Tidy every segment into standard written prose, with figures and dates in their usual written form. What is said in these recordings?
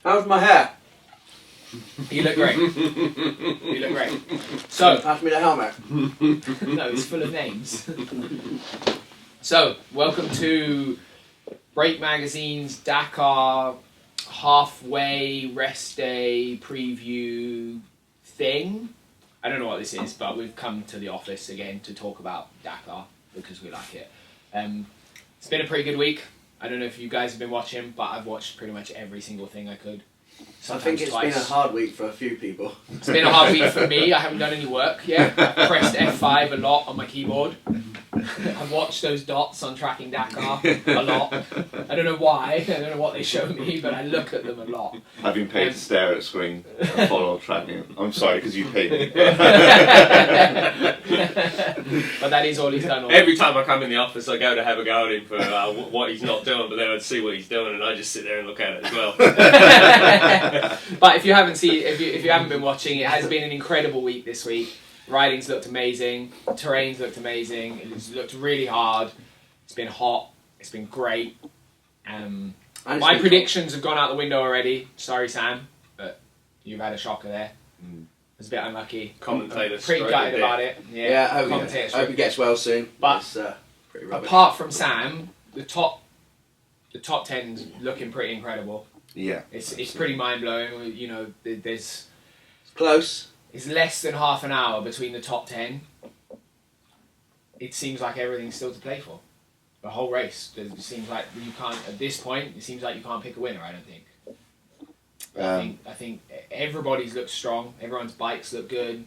How's my hair? You look great. You look great. So, Pass me the helmet. no, it's full of names. So, welcome to Break Magazine's Dakar halfway rest day preview thing. I don't know what this is, but we've come to the office again to talk about Dakar because we like it. It's been a pretty good week. I don't know if you guys have been watching, but I've watched pretty much every single thing I could. I think it's been a hard week for a few people. It's been a hard week for me. I haven't done any work yet. I've pressed F5 a lot on my keyboard. I've watched those dots on Tracking Dakar a lot. I don't know why. I don't know what they show me, but I look at them a lot. I've been paid to stare at a screen and follow tracking. I'm sorry, because you paid me. But that is all he's done. Every time I come in the office, I go to have a go at him for what he's not doing, but then I'd see what he's doing, and I just sit there and look at it as well. But if you haven't been watching, it has been an incredible week this week. Riding's looked amazing, terrain's looked amazing, it's looked really hard, it's been hot, it's been great. My predictions have gone out the window already, sorry Sam, but you've had a shocker there. It was a bit unlucky. Commentators pretty gutted about it. Yeah, I hope he gets well soon. But it's, pretty rubbish. Apart from Sam, the top 10's looking pretty incredible. Yeah. It's pretty mind-blowing, you know, there's... It's close. It's less than half an hour between the top 10. It seems like everything's still to play for. The whole race. It seems like you can't, at this point, it seems like you can't pick a winner, I don't think. I think everybody's looked strong. Everyone's bikes look good.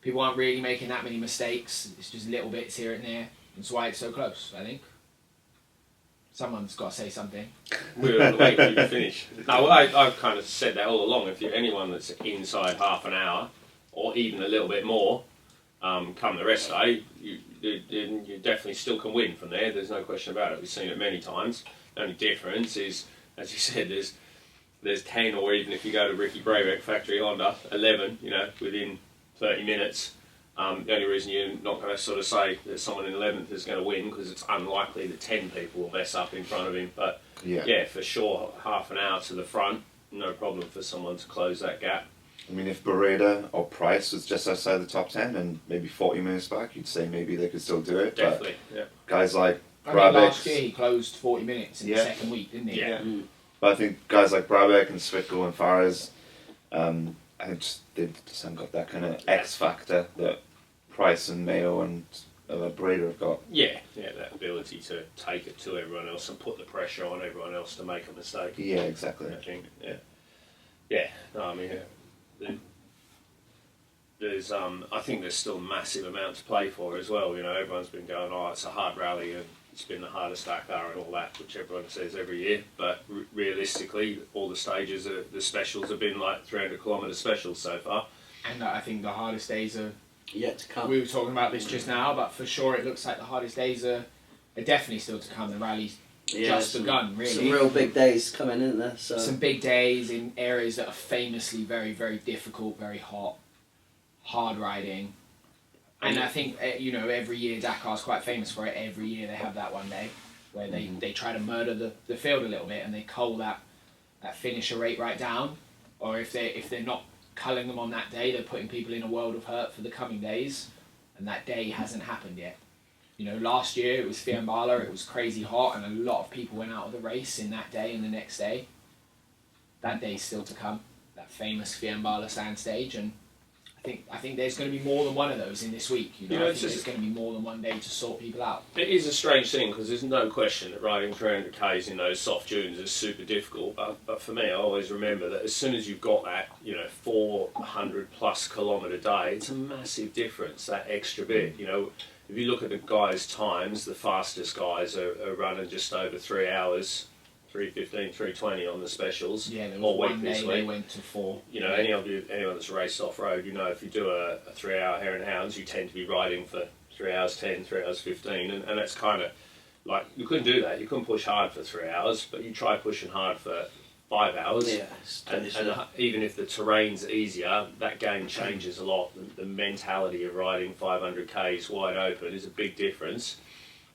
People aren't really making that many mistakes. It's just little bits here and there. That's why it's so close, I think. Someone's got to say something. We'll wait for you to finish. No, I've kind of said that all along. If you're anyone that's inside half an hour, or even a little bit more, come the rest day, you definitely still can win from there. There's no question about it. We've seen it many times. The only difference is, as you said, there's 10, or even if you go to Ricky Breivik Factory Honda, 11, you know, within 30 minutes. The only reason you're not going to sort of say that someone in 11th is going to win, because it's unlikely that 10 people will mess up in front of him. But yeah, for sure, half an hour to the front, no problem for someone to close that gap. I mean, if Beretta or Price was just outside the top 10 and maybe 40 minutes back, you'd say maybe they could still do it. Definitely, but yeah. Guys like Brabec... last year he closed 40 minutes in the second week, didn't he? Yeah. But I think guys like Brabec and Svitko and Fares, they just haven't got that kind of X factor that Price and Mayo and Beretta have got. Yeah, that ability to take it to everyone else and put the pressure on everyone else to make a mistake. Yeah, exactly. I think, yeah. No, I mean, there's I think there's still a massive amount to play for as well. You know, everyone's been going, oh, it's a hard rally and it's been the hardest Dakar and all that, which everyone says every year. But realistically, all the stages, the specials have been like 300-kilometre specials so far. And I think the hardest days are yet to come. We were talking about this just now, but for sure it looks like the hardest days are definitely still to come. The rally's just begun, really. Some real big days coming, isn't there? So. Some big days in areas that are famously very, very difficult, very hot, hard riding. And I think, you know, every year Dakar's quite famous for it. Every year they have that one day where they try to murder the field a little bit and they cull that finisher rate right down. Or if they're not culling them on that day, they're putting people in a world of hurt for the coming days, and that day hasn't happened yet. You know, last year it was Fiambala, it was crazy hot, and a lot of people went out of the race in that day and the next day. That day's still to come, that famous Fiambala sand stage, and I think there's going to be more than one of those in this week. You know, I think there's going to be more than one day to sort people out. It is a strange thing, because there's no question that riding 300k's in those soft dunes is super difficult. But for me, I always remember that as soon as you've got that, you know, 400+ kilometre day, it's a massive difference. That extra bit, you know, if you look at the guys' times, the fastest guys are running just over 3 hours. 3:15, 3:20 on the specials. Yeah, there was all one week this day week. They went to 4. You know, anyone that's raced off road, you know, if you do a 3 hour Hare and Hounds, you tend to be riding for 3 hours 10, 3 hours 15, and that's kind of like, you couldn't do that. You couldn't push hard for 3 hours, but you try pushing hard for 5 hours. Yeah, and even if the terrain's easier, that game changes a lot. The mentality of riding 500k's wide open is a big difference.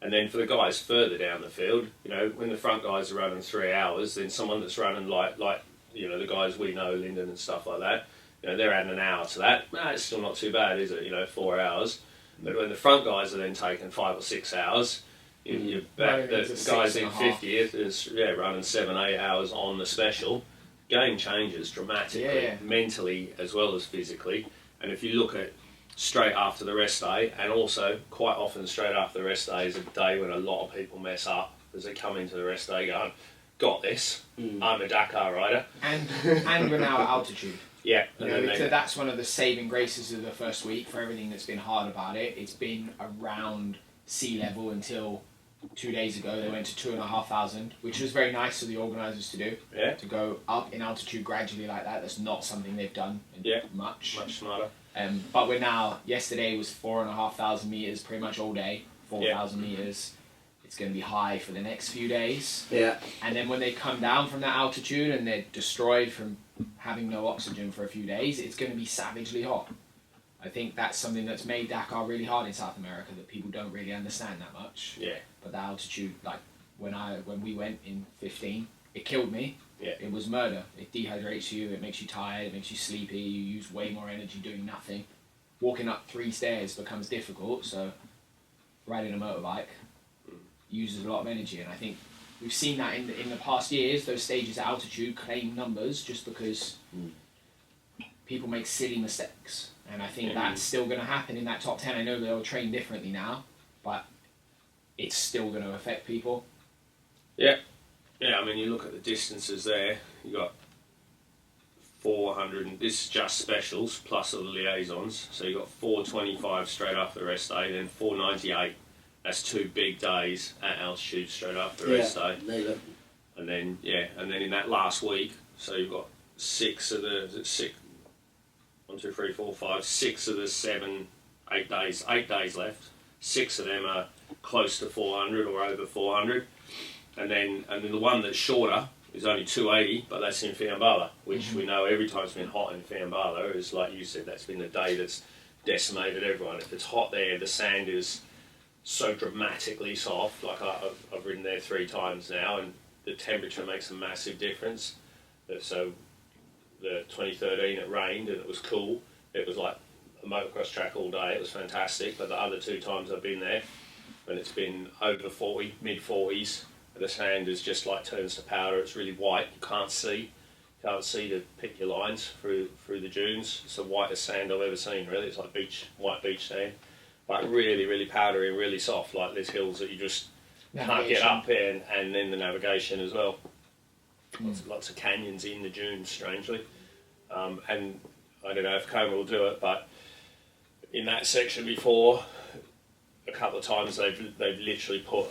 And then for the guys further down the field, you know, when the front guys are running 3 hours, then someone that's running like the guys we know, Lyndon and stuff like that, they're adding an hour to that. It's still not too bad, is it? 4 hours. But when the front guys are then taking 5 or 6 hours, you're back. The guys in 50th is running 7, 8 hours on the special. Game changes dramatically, mentally as well as physically. And if you look at straight after the rest day, and also quite often straight after the rest day is a day when a lot of people mess up because they come into the rest day going, got this, I'm a Dakar rider. And we're now at altitude. Yeah. So that's one of the saving graces of the first week for everything that's been hard about it. It's been around sea level until 2 days ago. They went to 2,500, which was very nice of the organisers to do. Yeah. To go up in altitude gradually like that. That's not something they've done much. Much smarter. But we're now, yesterday was 4,500 metres pretty much all day, 4,000 metres. It's going to be high for the next few days. Yeah. And then when they come down from that altitude and they're destroyed from having no oxygen for a few days, it's going to be savagely hot. I think that's something that's made Dakar really hard in South America that people don't really understand that much. Yeah. But the altitude, like when we went in 15, it killed me. Yeah. It was murder. It dehydrates you, it makes you tired, it makes you sleepy, you use way more energy doing nothing. Walking up 3 stairs becomes difficult, so riding a motorbike uses a lot of energy, and I think we've seen that in the past years. Those stages at altitude claim numbers just because people make silly mistakes, and I think that's still going to happen in that top 10. I know they'll train differently now, but it's still going to affect people. Yeah, I mean, you look at the distances there, you got 400, and this is just specials plus all the liaisons, so you got 425 straight after the rest day, then 498. That's 2 big days at altitude straight after the rest day. And then in that last week, so you've got 6 of the 6 of the 7, 8 days, 8 days left. 6 of them are close to 400 or over 400, and then the one that's shorter is only 280, but that's in Fiambala, which we know every time it's been hot in Fiambala is, like you said, that's been the day that's decimated everyone. If it's hot there, the sand is so dramatically soft. Like I've ridden there 3 times now, and the temperature makes a massive difference. So the 2013 it rained and it was cool. It was like a motocross track all day. It was fantastic. But the other 2 times I've been there, and it's been over 40, mid 40s. The sand is just like turns to powder. It's really white. You can't see to pick your lines through the dunes. It's the whitest sand I've ever seen. Really, it's like white beach sand. Like really, really powdery and really soft, like there's hills that you just can't get up in, and then the navigation as well. Lots of canyons in the dunes, strangely. And I don't know if Coma will do it, but in that section before, a couple of times they've literally put,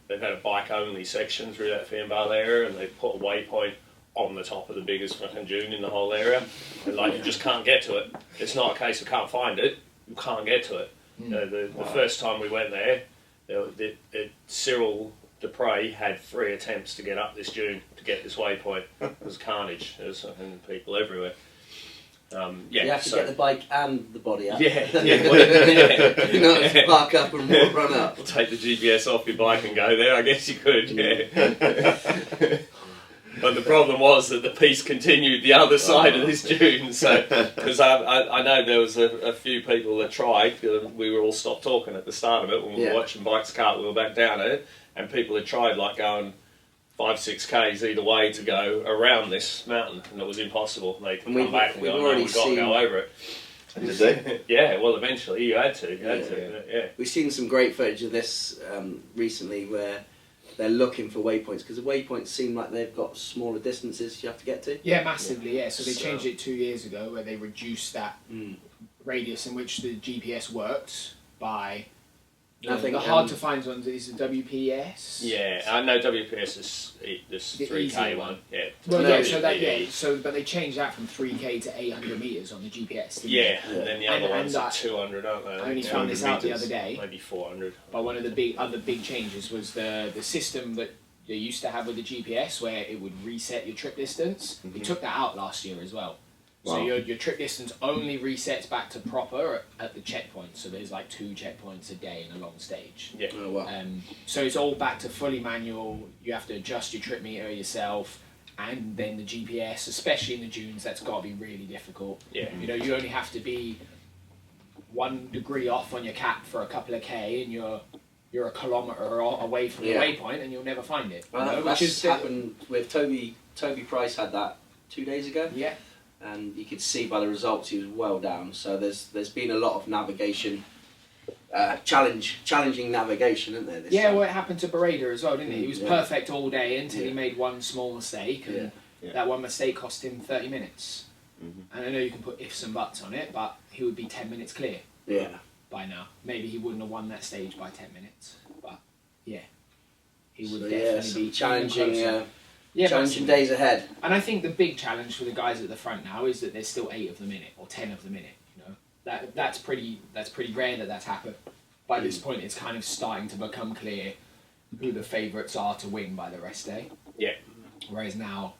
they've had a bike-only section through that Fiambala area, and they've put a waypoint on the top of the biggest fucking dune in the whole area. And like, you just can't get to it. It's not a case of can't find it, you can't get to it. The first time we went there, Cyril Dupre had 3 attempts to get up this dune to get this waypoint. It was carnage. There was fucking people everywhere. You have to get the bike and the body up. Yeah. You know, just park up and run up. We'll take the GPS off your bike and go there. I guess you could. Yeah. But the problem was that the piece continued the other side of this dune. So, because I know there was a few people that tried. We were all stopped talking at the start of it when we were watching bikes cartwheel back down it, and people had tried like going 5-6 k's either way to go around this mountain, and it was impossible. They could come back and go, no, we've got to go over it. Did they? Yeah, well, eventually you had to. Yeah. We've seen some great footage of this recently where they're looking for waypoints, because the waypoints seem like they've got smaller distances you have to get to. Yeah, massively, yeah. So they changed it 2 years ago where they reduced that radius in which the GPS worked by... the hard to find ones is the WPS. Yeah, I know WPS is this The 3K one. Yeah. Well, but they changed that from 3K to 800 meters on the GPS. Yeah, and then the other ones are I 200, aren't they? I only found this out the other day. Maybe 400. But one of the other big changes was the system that they used to have with the GPS, where it would reset your trip distance. They took that out last year as well. Wow. So your trip distance only resets back to proper at the checkpoint. So there's like 2 checkpoints a day in a long stage. Yeah. Oh, wow. So it's all back to fully manual. You have to adjust your trip meter yourself, and then the GPS, especially in the dunes, that's got to be really difficult. Yeah. You know, you only have to be 1 degree off on your cap for a couple of K, and you're a kilometre away from the waypoint, and you'll never find it. Well, you know, which has happened with Toby. Toby Price had that 2 days ago. Yeah. And you could see by the results he was well down. So there's been a lot of navigation, challenging navigation, isn't there? This time? Well, it happened to Bereda as well, didn't it? He was perfect all day until he made one small mistake, and that one mistake cost him 30 minutes. Mm-hmm. And I know you can put ifs and buts on it, but he would be 10 minutes clear. Yeah. By now, maybe he wouldn't have won that stage by 10 minutes, but he would So, definitely be challenging. Challenging but- days ahead. And I think the big challenge for the guys at the front now is that there's still 8 of them in it, or 10 of them in it. You know, that's pretty rare that's happened. By this point, it's kind of starting to become clear who the favourites are to win by the rest day. Yeah. Whereas now,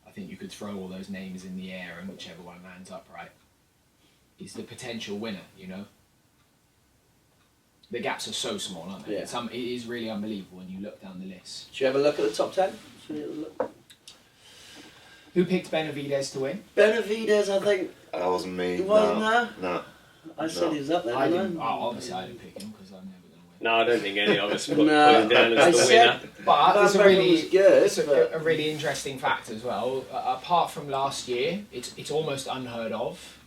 I think you could throw all those names in the air, and whichever one lands upright is the potential winner. You know, the gaps are so small, aren't they? Yeah. It is really unbelievable when you look down the list. Should you have a look at the top 10? Should we have a look? Who picked Benavides to win? Benavides, I think. That wasn't me. He wasn't there? No. I said he was up there. I didn't didn't. Obviously, I didn't pick him because I'm never going to win. No, I don't think any of us put No, him down I as the said- winner. But Van it's a Bremen really, was good, it's but- a really interesting fact as well. Apart from last year, it's almost unheard of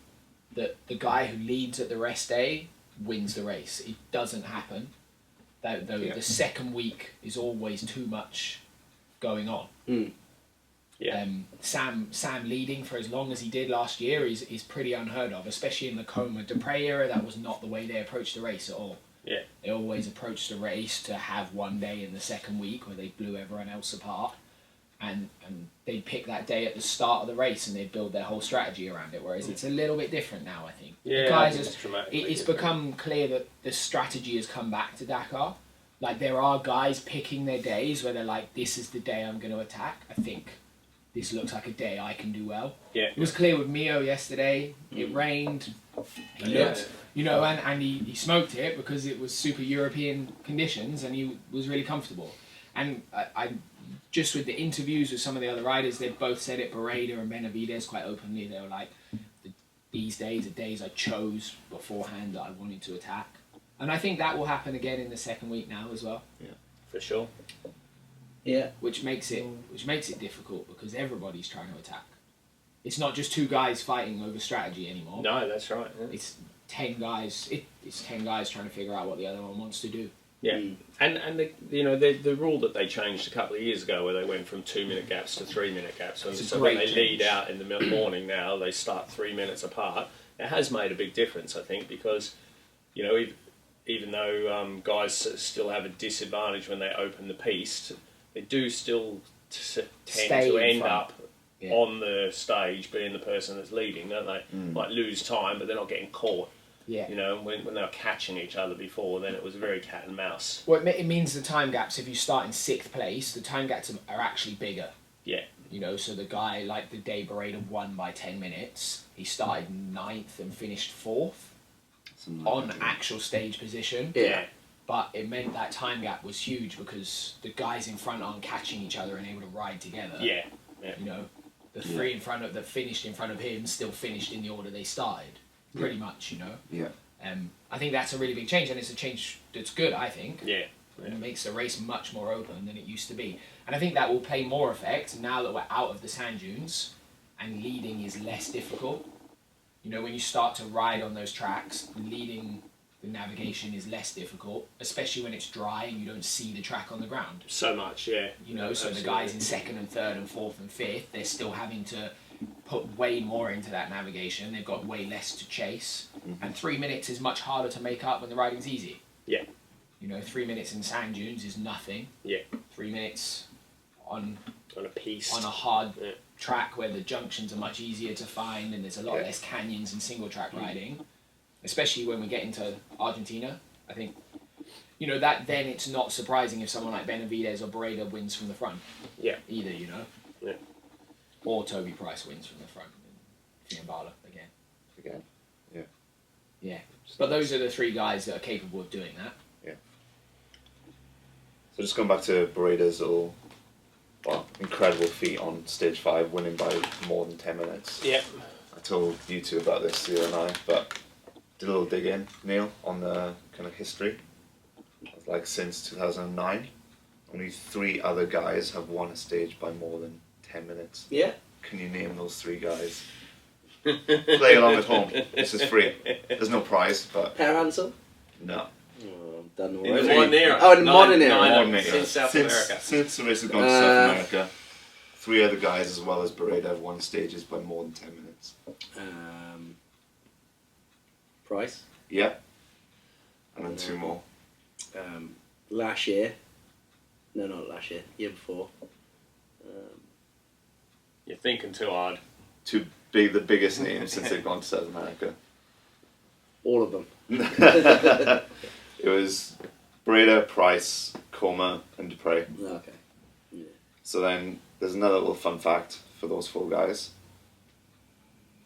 that the guy who leads at the rest day wins the race. It doesn't happen. The second week is always too much going on. Mm. Yeah. Sam leading for as long as he did last year is pretty unheard of, especially in the Coma Dupre era. That was not the way they approached the race at all. Yeah. They always approached the race to have one day in the second week where they blew everyone else apart, and they'd pick that day at the start of the race and they'd build their whole strategy around it. Whereas it's a little bit different now, I think. Yeah, The guys I think has- it's dramatically it's different. become clear that the strategy has come back to Dakar. Like, there are guys picking their days where they're like, this is the day I'm going to attack. I think this looks like a day I can do well. Yeah. It was clear with Mio yesterday. It rained. He looked, you know, and he smoked it because it was super European conditions and he was really comfortable. And I just with the interviews with some of the other riders, they both said it. Bereda and Benavides quite openly. They were like, these days are days I chose beforehand that I wanted to attack. And I think that will happen again in the second week now as well. For sure. Yeah. Which makes it difficult because everybody's trying to attack. It's not just 2 guys fighting over strategy anymore. No, that's right. Yeah. It's 10 guys. It's 10 guys trying to figure out what the other one wants to do. Yeah, Mm. and the rule that they changed a couple of years ago, where they went from 2-minute gaps to 3-minute gaps, and It's a so when great they lead change. out in the morning now, they start 3 minutes apart. It has made a big difference, I think, because even though guys still have a disadvantage when they open the piste, they do still tend Stay to in end front. up on the stage being the person that's leading, don't they? Like lose time, but they're not getting caught. Yeah. You know, when they were catching each other before, then it was very cat and mouse. Well, it means the time gaps, if you start in 6th place, the time gaps are actually bigger. Yeah. You know, so the guy, like the day Bereda won by 10 minutes, he started 9th and finished 4th on actual stage position. Yeah. But it meant that time gap was huge because the guys in front aren't catching each other and able to ride together. Yeah. Yeah. You know, the 3 in front of that finished in front of him still finished in the order they started, pretty much. You know. Yeah. I think that's a really big change, and it's a change that's good. I think. Yeah. It makes the race much more open than it used to be, and I think that will play more effect now that we're out of the sand dunes, and leading is less difficult. You know, when you start to ride on those tracks, leading the navigation is less difficult, especially when it's dry and you don't see the track on the ground. So much, yeah. You know, so Absolutely. the guys in 2nd and 3rd and 4th and 5th, they're still having to put way more into that navigation. They've got way less to chase, and 3 minutes is much harder to make up when the riding's easy. Yeah. You know, 3 minutes in sand dunes is nothing. Yeah. 3 minutes on On a piece. a hard Yeah. track where the junctions are much easier to find and there's a lot less canyons and single track riding, especially when we get into Argentina. I think, you know, that then it's not surprising if someone like Benavides or Bereda wins from the front. Yeah. Either, you know. Yeah. Or Toby Price wins from the front. Fiambala again. Again. Yeah. Yeah. But those are the 3 guys that are capable of doing that. So just going back to Bereda's little well, incredible feat on stage 5, winning by more than 10 minutes. Yep. I told you two about this the other night, but did a little dig in, Neil, on the kind of history. Like since 2009, only 3 other guys have won a stage by more than 10 minutes. Yeah. Can you name those 3 guys? Play along at home. This is free. There's no prize, but Per Hansel? no. Oh, I'm done In the already. modern era. Oh, in the modern era. Modern era. Since South America. Since the race has gone to South America, 3 other guys as well as Beretta have won stages by more than 10 minutes. Price? Yeah. And then 2 more. Last year. No, not last year. Year before. You're thinking too hard. The biggest names since they've gone to South America. All of them. It was Beretta, Price, Coma, and Dupre. Okay. Yeah. So then there's another little fun fact for those 4 guys.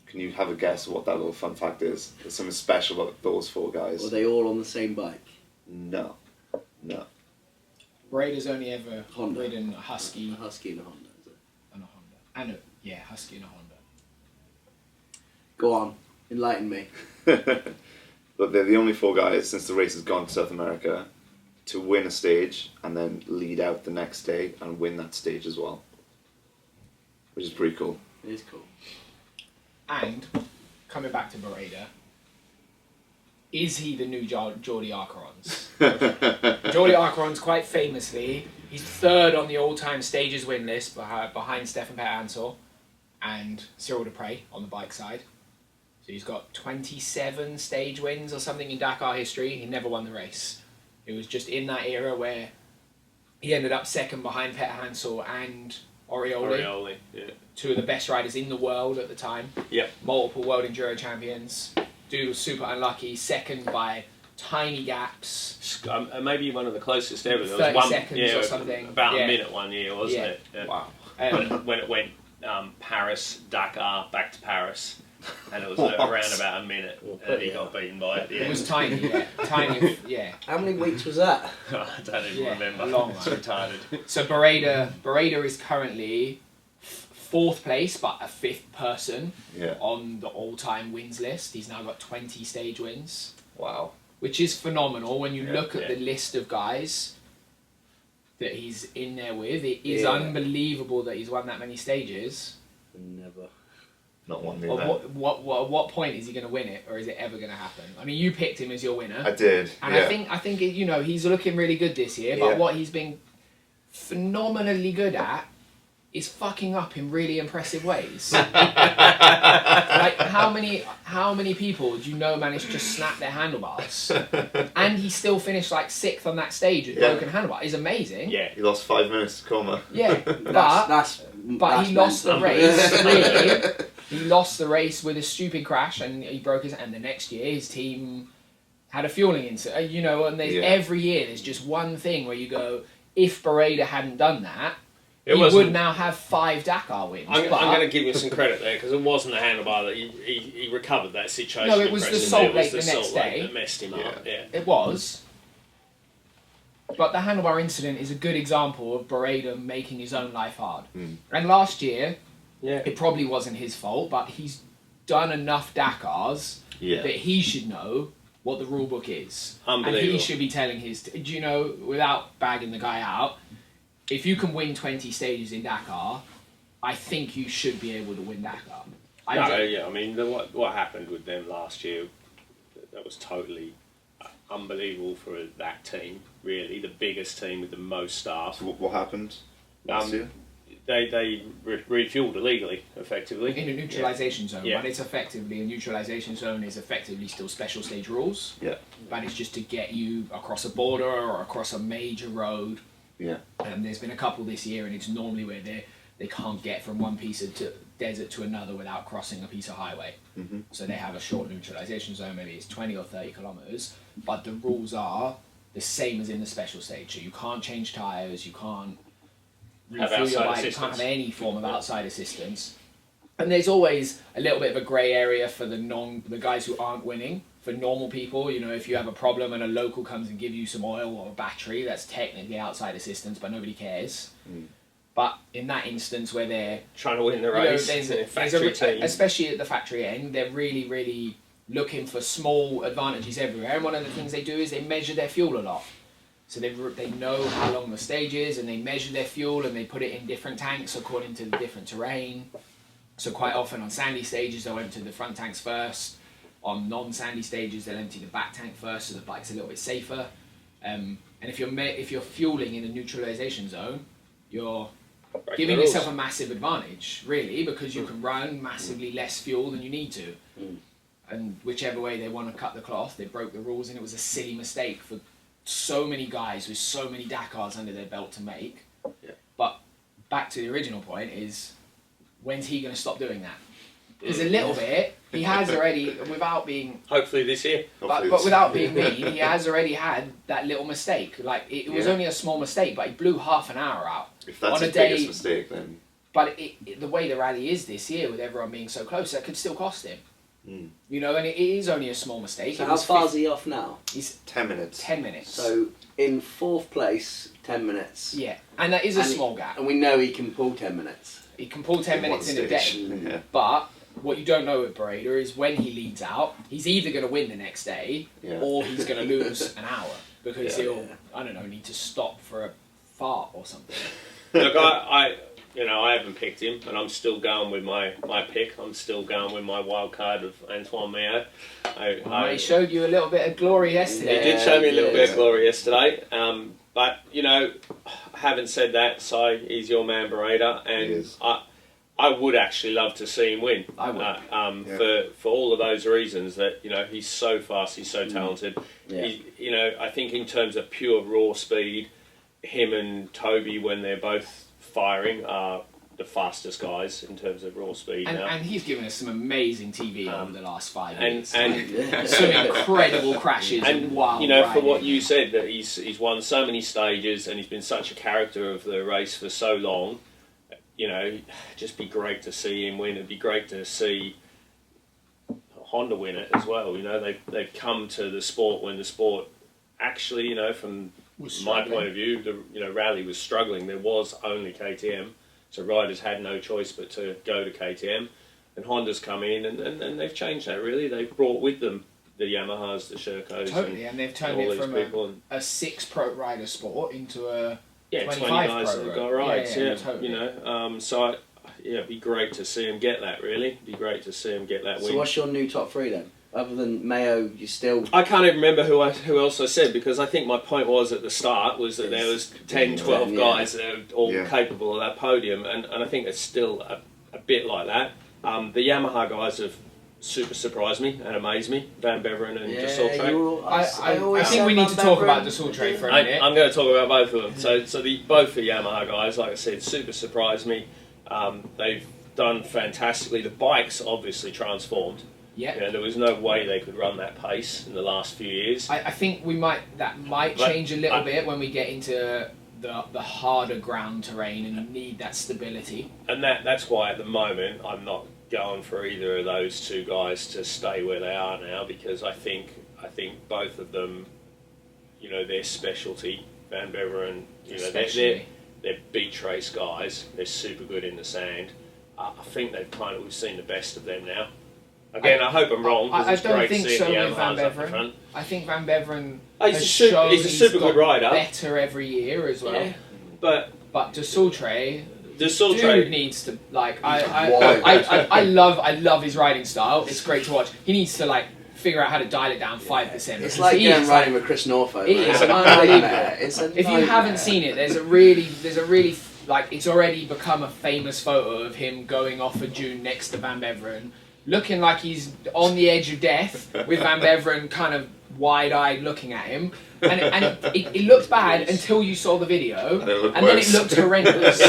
Can you have a guess of what that little fun fact is? There's something special about those 4 guys. Were they all on the same bike? No. Brader's only ever Honda. ridden a Husky A Husky and a Honda, is it? and a Honda. And a Husky and a Honda. Go on. Enlighten me. But they're the only 4 guys since the race has gone to South America to win a stage and then lead out the next day and win that stage as well. Which is pretty cool. It is cool. And, coming back to Beretta, is he the new Geordie Archerons? Geordie Archerons, quite famously, he's 3rd on the all-time stages win list behind Stefan Pethansel and Cyril Dupre on the bike side. So he's got 27 stage wins or something in Dakar history. He never won the race. It was just in that era where he ended up 2nd behind Pethansel and Orioli. Yeah. 2 of the best riders in the world at the time. Yep. Multiple world enduro champions. Dude was super unlucky, 2nd by tiny gaps. Maybe one of the closest ever. There 30 was one, seconds or something. About Yeah. a minute one year, wasn't Yeah. it? Yeah. Wow. When it went Paris, Dakar, back to Paris, and it was What? around about a minute, and he got beaten by it at the It end. was tiny, yeah. Tiny, yeah. How many weeks was that? I don't even Yeah, remember. a long It's one. retarded. So Beretta is currently 4th place, but a 5th person Yeah. on the all-time wins list. He's now got 20 stage wins, Wow. which is phenomenal when you Yeah, look at yeah. the list of guys that he's in there with. It is Yeah. unbelievable that he's won that many stages. Never. Not one Or minute. at what point is he going to win it, or is it ever going to happen? I mean, you picked him as your winner, I did. and Yeah. I think you know he's looking really good this year. But Yeah. what he's been phenomenally good at is fucking up in really impressive ways. Like how many people do you know managed to just snap their handlebars, and he still finished like 6th on that stage with Yeah. broken handlebar? Is amazing. Yeah. He lost 5 minutes to Coma. Yeah, That's but he lost the race. Really, he lost the race with a stupid crash, and he broke his. And the next year, his team had a fueling incident. You know, and there's, Yeah. every year there's just one thing where you go, if Beretta hadn't done that, It he wasn't- would now have 5 Dakar wins. I'm but going to give you some credit there because it wasn't the handlebar that he recovered that situation. No, it was the impressively. salt It was lake the next salt lake day. that messed him up. Yeah. it was. But the handlebar incident is a good example of Beretta making his own life hard. And last year, Yeah. it probably wasn't his fault, but he's done enough Dakars Yeah. that he should know what the rule book is. And Unbelievable. he should be telling his... Do you know, without bagging the guy out, if you can win 20 stages in Dakar, I think you should be able to win Dakar. I No, don't- yeah. I mean, what happened with them last year, that was totally unbelievable for that team. Really, the biggest team with the most staff. So what happened last year? They refueled illegally, effectively. in a neutralisation zone, Yeah. but it's effectively, a neutralisation zone is effectively still special stage rules, Yeah. but it's just to get you across a border or across a major road. Yeah. There's been a couple this year, and it's normally where they can't get from one piece of desert to another without crossing a piece of highway. Mm-hmm. So they have a short neutralisation zone, maybe it's 20 or 30 kilometres, but the rules are the same as in the special stage. So you can't change tyres, you can't Have refuel your outside bike, you can't assistance. have any form of outside assistance. And there's always a little bit of a grey area for the guys who aren't winning. For normal people, you know, if you have a problem and a local comes and give you some oil or a battery, that's technically outside assistance, but nobody cares. But in that instance where they're trying to win the you know, race, there's in a a factory team. especially at the factory end, they're really, really looking for small advantages everywhere. And one of the things they do is they measure their fuel a lot. So they know how long the stage is, and they measure their fuel, and they put it in different tanks according to the different terrain. So quite often on sandy stages, they'll empty the front tanks first. On non-sandy stages, they'll empty the back tank first, so the bike's a little bit safer. And if you're fueling in a neutralization zone, you're giving yourself a massive advantage, really, because you can run massively less fuel than you need to. And whichever way they want to cut the cloth, they broke the rules, and it was a silly mistake for so many guys with so many Dakars under their belt to make. Yeah. But back to the original point is, when's he going to stop doing that? Because a little bit, he has already, without being... Hopefully this year. But without being mean, he has already had that little mistake. Like, it was only a small mistake, but he blew half an hour out. If that's on a his day, biggest mistake, then... But the way the rally is this year, with everyone being so close, that could still cost him. You know, and it is only a small mistake. So how far is he off now? He's 10 minutes. 10 minutes. So in 4th place, 10 minutes. Yeah, and that is a small gap. And we know he can pull 10 minutes. He can pull 10 minutes in a day. Yeah. But what you don't know with Bereda is when he leads out, he's either going to win the next day or he's going to lose an hour because he'll, I don't know, need to stop for a fart or something. Look, I haven't picked him, and I'm still going with my pick. I'm still going with my wild card of Antoine Meo. He showed you a little bit of glory yesterday. He did show me a little bit of glory yesterday. But, you know, having said that, Si, he's your man, Bereda, and I would actually love to see him win. I would. For all of those reasons that, you know, he's so fast, he's so talented. Yeah. You know, I think in terms of pure raw speed, him and Toby, when they're both firing, are the fastest guys in terms of raw speed now. And he's given us some amazing TV over the last 5 years. And some incredible crashes and wild you know, riding. for what you said, that he's won so many stages and he's been such a character of the race for so long. You know, just be great to see him win. It'd be great to see Honda win it as well. You know, they've come to the sport when the sport actually, you know, from my point of view, the rally was struggling. There was only KTM, so riders had no choice but to go to KTM. And Honda's come in and they've changed that, really. They've brought with them the Yamahas, the Shercos. Totally, and they've turned it from a 6 pro rider sport into a 20 25 guys pro that got rides, totally. You know. So, it'd be great to see him get that, really. It'd be great to see him get that win. So what's your new top 3 then? Other than Mayo, you still... I can't even remember who else I said, because I think my point was at the start was that there was 10, 12 guys that are all capable of that podium, and I think it's still a bit like that. The Yamaha guys have super surprised me and amazed me, Van Beveren and De Sauterre. I think we need to talk about De Sauterre for a minute. I'm going to talk about both of them. So both the Yamaha guys, like I said, super surprised me. They've done fantastically. The bike's obviously transformed. Yeah. You know, there was no way they could run that pace in the last few years. I think that might change a little bit when we get into the harder ground terrain and you need that stability. And that's why at the moment I'm not going for either of those two guys to stay where they are now, because I think both of them, you know, their specialty, Van Beveren, you know, they're beach race guys. They're super good in the sand. I think we've seen the best of them now. Again, I hope I'm wrong. I don't think so with Van Beveren. I think Van Beveren he's a super good rider, better every year as well. Yeah. But De Sauterre dude needs to I love his riding style. It's great to watch. He needs to figure out how to dial it down 5%. It's like riding with Chris Norfolk. It's unbelievable. If you haven't seen it, there's a really it's already become a famous photo of him going off a dune next to Van Beveren, looking like he's on the edge of death, with Van Beveren kind of wide-eyed looking at him. And it looked bad until you saw the video, and then it looked horrendous.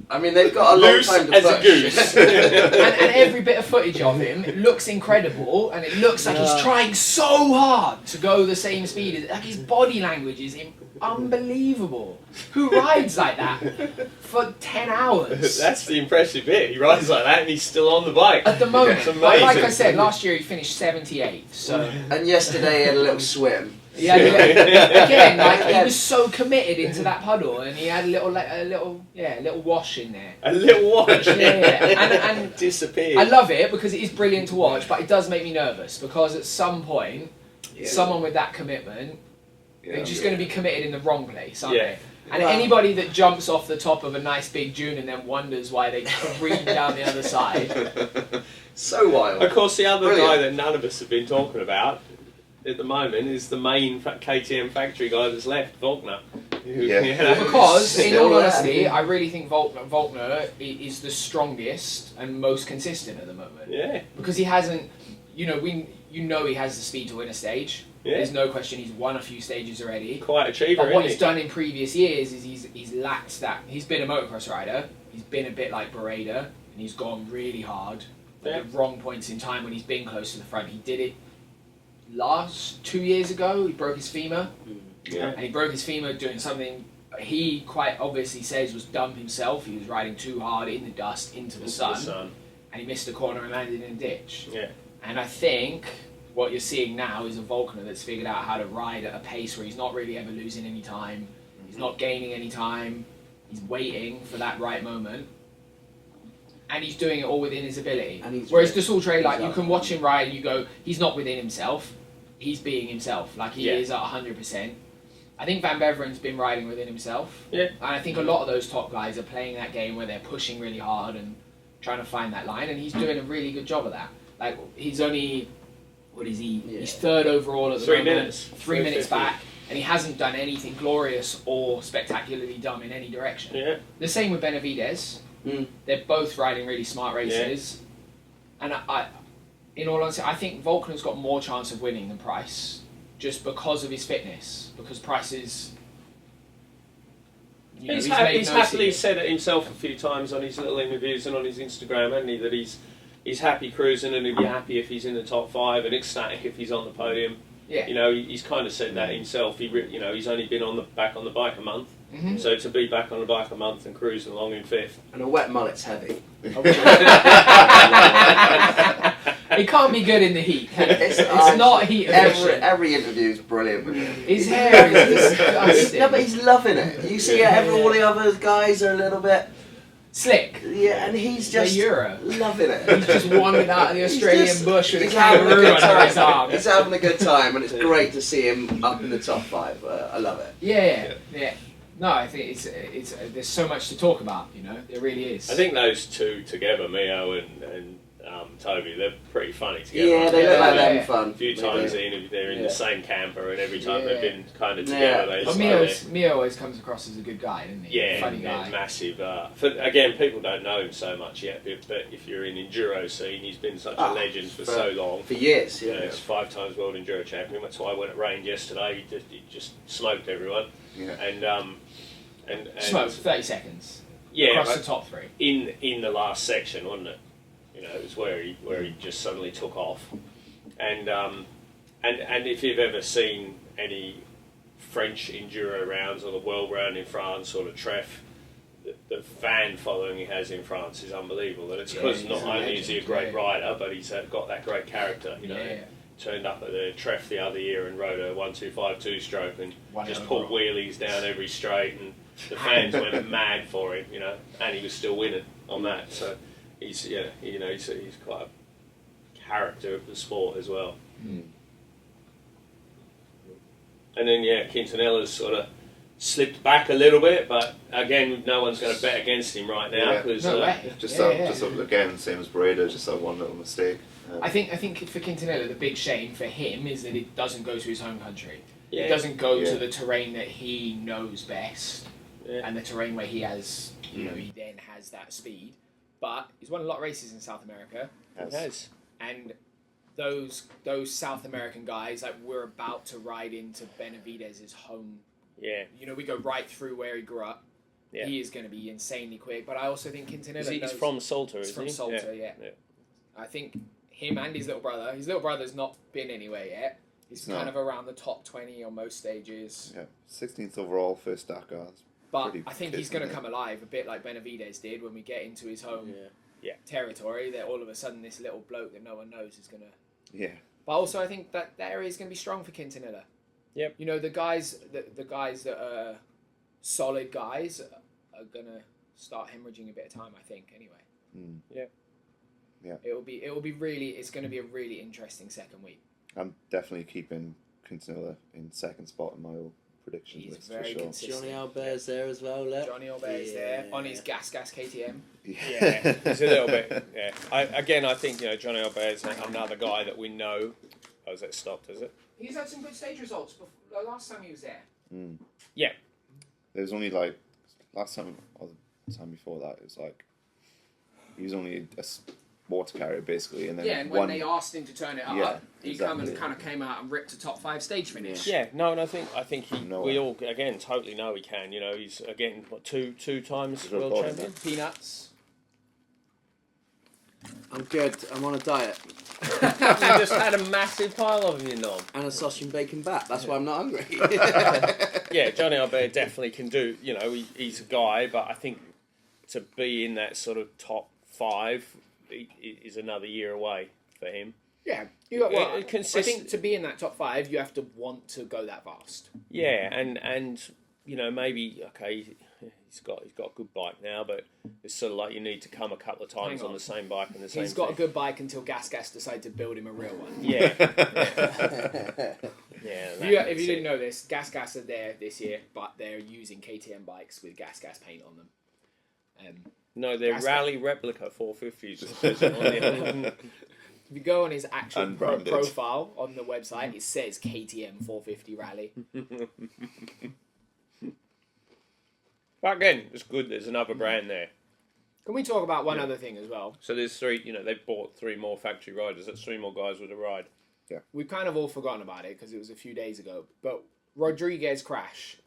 I mean, they've got a long time to push. A goose. and every bit of footage of him looks incredible, and it looks like he's trying so hard to go the same speed. Like his body language is unbelievable. Who rides like that for 10 hours? That's the impressive bit. He rides like that and he's still on the bike. At the moment, like I said, last year he finished 78th. So and yesterday he had a little swim. Yeah, again, like he was so committed into that puddle, and he had a little wash in there. A little watch. And Disappeared. I love it because it is brilliant to watch, but it does make me nervous because at some point, someone with that commitment, they're just going to be committed in the wrong place, aren't they? And anybody that jumps off the top of a nice big dune and then wonders why they careen down the other side. So wild. Of course, the other guy that none of us have been talking about at the moment is the main KTM factory guy that's left, Volkner. Because, in all honesty, I really think Volkner is the strongest and most consistent at the moment. Yeah. Because he hasn't, he has the speed to win a stage. Yeah. There's no question he's won a few stages already. Quite achiever, but what he's done in previous years is he's lacked that. He's been a motocross rider. He's been a bit like Bereda, and he's gone really hard at the wrong points in time when he's been close to the front. He did it 2 years ago. He broke his femur. Yeah. And he broke his femur doing something he quite obviously says was dumb himself. He was riding too hard in the dust into the sun. And he missed a corner and landed in a ditch. Yeah. And I think what you're seeing now is a Volkner that's figured out how to ride at a pace where he's not really ever losing any time. He's not gaining any time. He's waiting for that right moment. And he's doing it all within his ability. Whereas Desaultre, like, you can watch him ride and you go, he's not within himself. He's being himself. Like, he is at 100%. I think Van Beveren's been riding within himself. Yeah. And I think a lot of those top guys are playing that game where they're pushing really hard and trying to find that line. And he's doing a really good job of that. Like, he's only... What is he? Yeah. He's third overall at the moment. 3 minutes. 3 minutes back. And he hasn't done anything glorious or spectacularly dumb in any direction. Yeah. The same with Benavides. They're both riding really smart races. Yeah. And I, in all honesty, I think Volkner's got more chance of winning than Price just because of his fitness. Because Price is... He's happily said it himself a few times on his little interviews and on his Instagram, hasn't he, that he's happy cruising and he'd be happy if he's in the top 5 and ecstatic if he's on the podium. Yeah. He's kind of said that himself. He's only been back on the bike a month, so to be back on the bike a month and cruising along in 5th. And a wet mullet's heavy. It can't be good in the heat. It's not heat efficient. Every interview is brilliant with him. His hair is disgusting. No, but he's loving it. You see, all the other guys are a little bit slick. Yeah, and he's just loving it. He's just wandered out of the Australian bush with a kangaroo under his arm. He's having a good time, and it's great to see him up in the top 5. I love it. Yeah. No, I think it's there's so much to talk about. There really is. I think those two together, Mio and Toby, they're pretty funny together. Yeah, they look like they're having fun. A few times they're in the same camper, and every time they've been kind of together. Mio always comes across as a good guy, doesn't he? Yeah, funny guy. Massive. Again, people don't know him so much yet, but if you're in enduro scene, he's been such a legend for so long. For years, He's 5 times world enduro champion. That's why when it rained yesterday, he just smoked everyone. Yeah. And smoked 30 seconds. Yeah, across the top 3. In the last section, wasn't it? It was where he just suddenly took off, and if you've ever seen any French enduro rounds or the world round in France or the Treff, the fan following he has in France is unbelievable. And it's because not only is he a great rider, but he's got that great character. Turned up at the Treff the other year and rode a 1.252 stroke and just pulled wheelies down every straight, and the fans went mad for him. And he was still winning on that. So. He's quite a character of the sport as well. And then Quintanella's sort of slipped back a little bit, but again, no one's going to bet against him right now because again, same as Bereda, just that one little mistake. I think for Quintanilla, the big shame for him is that it doesn't go to his home country. Yeah. It doesn't go to the terrain that he knows best, and the terrain where he has, he then has that speed. But he's won a lot of races in South America. He has. And those South American guys, like, we're about to ride into Benavides' home. Yeah. We go right through where he grew up. Yeah. He is going to be insanely quick. But I also think Quintanilla... He's from Salta, isn't he? He's from Salta, yeah. I think him and his little brother... His little brother's not been anywhere yet. He's kind of around the top 20 on most stages. Yeah, 16th overall, first Dakar. But I think he's going to come alive a bit like Benavides did when we get into his home territory. That all of a sudden this little bloke that no one knows is going to... Yeah. But also I think that area is going to be strong for Quintanilla. You know, the guys that are solid guys are gonna start hemorrhaging a bit of time, I think. Anyway. Yeah. It will be really. It's going to be a really interesting second week. I'm definitely keeping Quintanilla in second spot in my old predictions He's list very for sure. consistent. Johnny Albert's there as well, look. Johnny Albert's there on his gas KTM. Yeah, it's a little bit. Yeah, I think Johnny Albert's another guy that we know. Oh, is that stopped? Is it? He's had some good stage results before, the last time he was there. Yeah. There was only like last time or the time before that. It was like he was only a water carrier basically, and then And when they asked him to turn it up, he exactly. kind of came out and ripped a top 5 stage finish. Yeah, no, and I think we way. all again totally know he can. He's again two times He's world recorded champion. Peanuts. I'm good. I'm on a diet. You just had a massive pile of them, you know. And a sausage and bacon bat. That's why I'm not hungry. Yeah, Johnny Albert definitely can do. He's a guy, but I think to be in that sort of top 5 is another year away for him. Yeah, I consist- think to be in that top 5, you have to want to go that fast. Yeah, and maybe he's got a good bike now, but it's sort of like you need to come a couple of times on the same bike and the same. He's got a thing. good bike until Gas decide to build him a real one. Yeah. If you didn't know this, Gas are there this year, but they're using KTM bikes with Gas paint on them. No, they're Gas Rally Replica 450s. If you go on his actual Unbranded. profile on the website, it says KTM 450 Rally. But again, it's good. There's another brand there. Can we talk about one other thing as well? So there's 3. They've bought 3 more factory riders. That's 3 more guys with a ride. We've kind of all forgotten about it because it was a few days ago. But Rodriguez crash,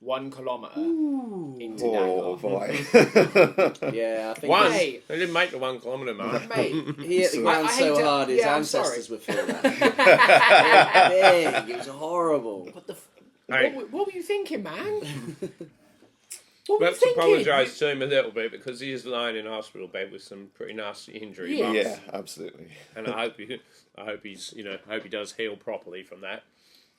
1 kilometre into Oh Dakar. boy! Yeah, I think One. Mate. They didn't make the 1 kilometre mark. Mate, he hit the ground I hate so to- hard his yeah, I'm ancestors sorry. would feel that. Big. It was horrible. What the? Hey, what were you thinking, man? What were you let's thinking? apologise to him a little bit because he is lying in a hospital bed with some pretty nasty injury. Yeah. bumps. Yeah, absolutely. And I hope he does heal properly from that.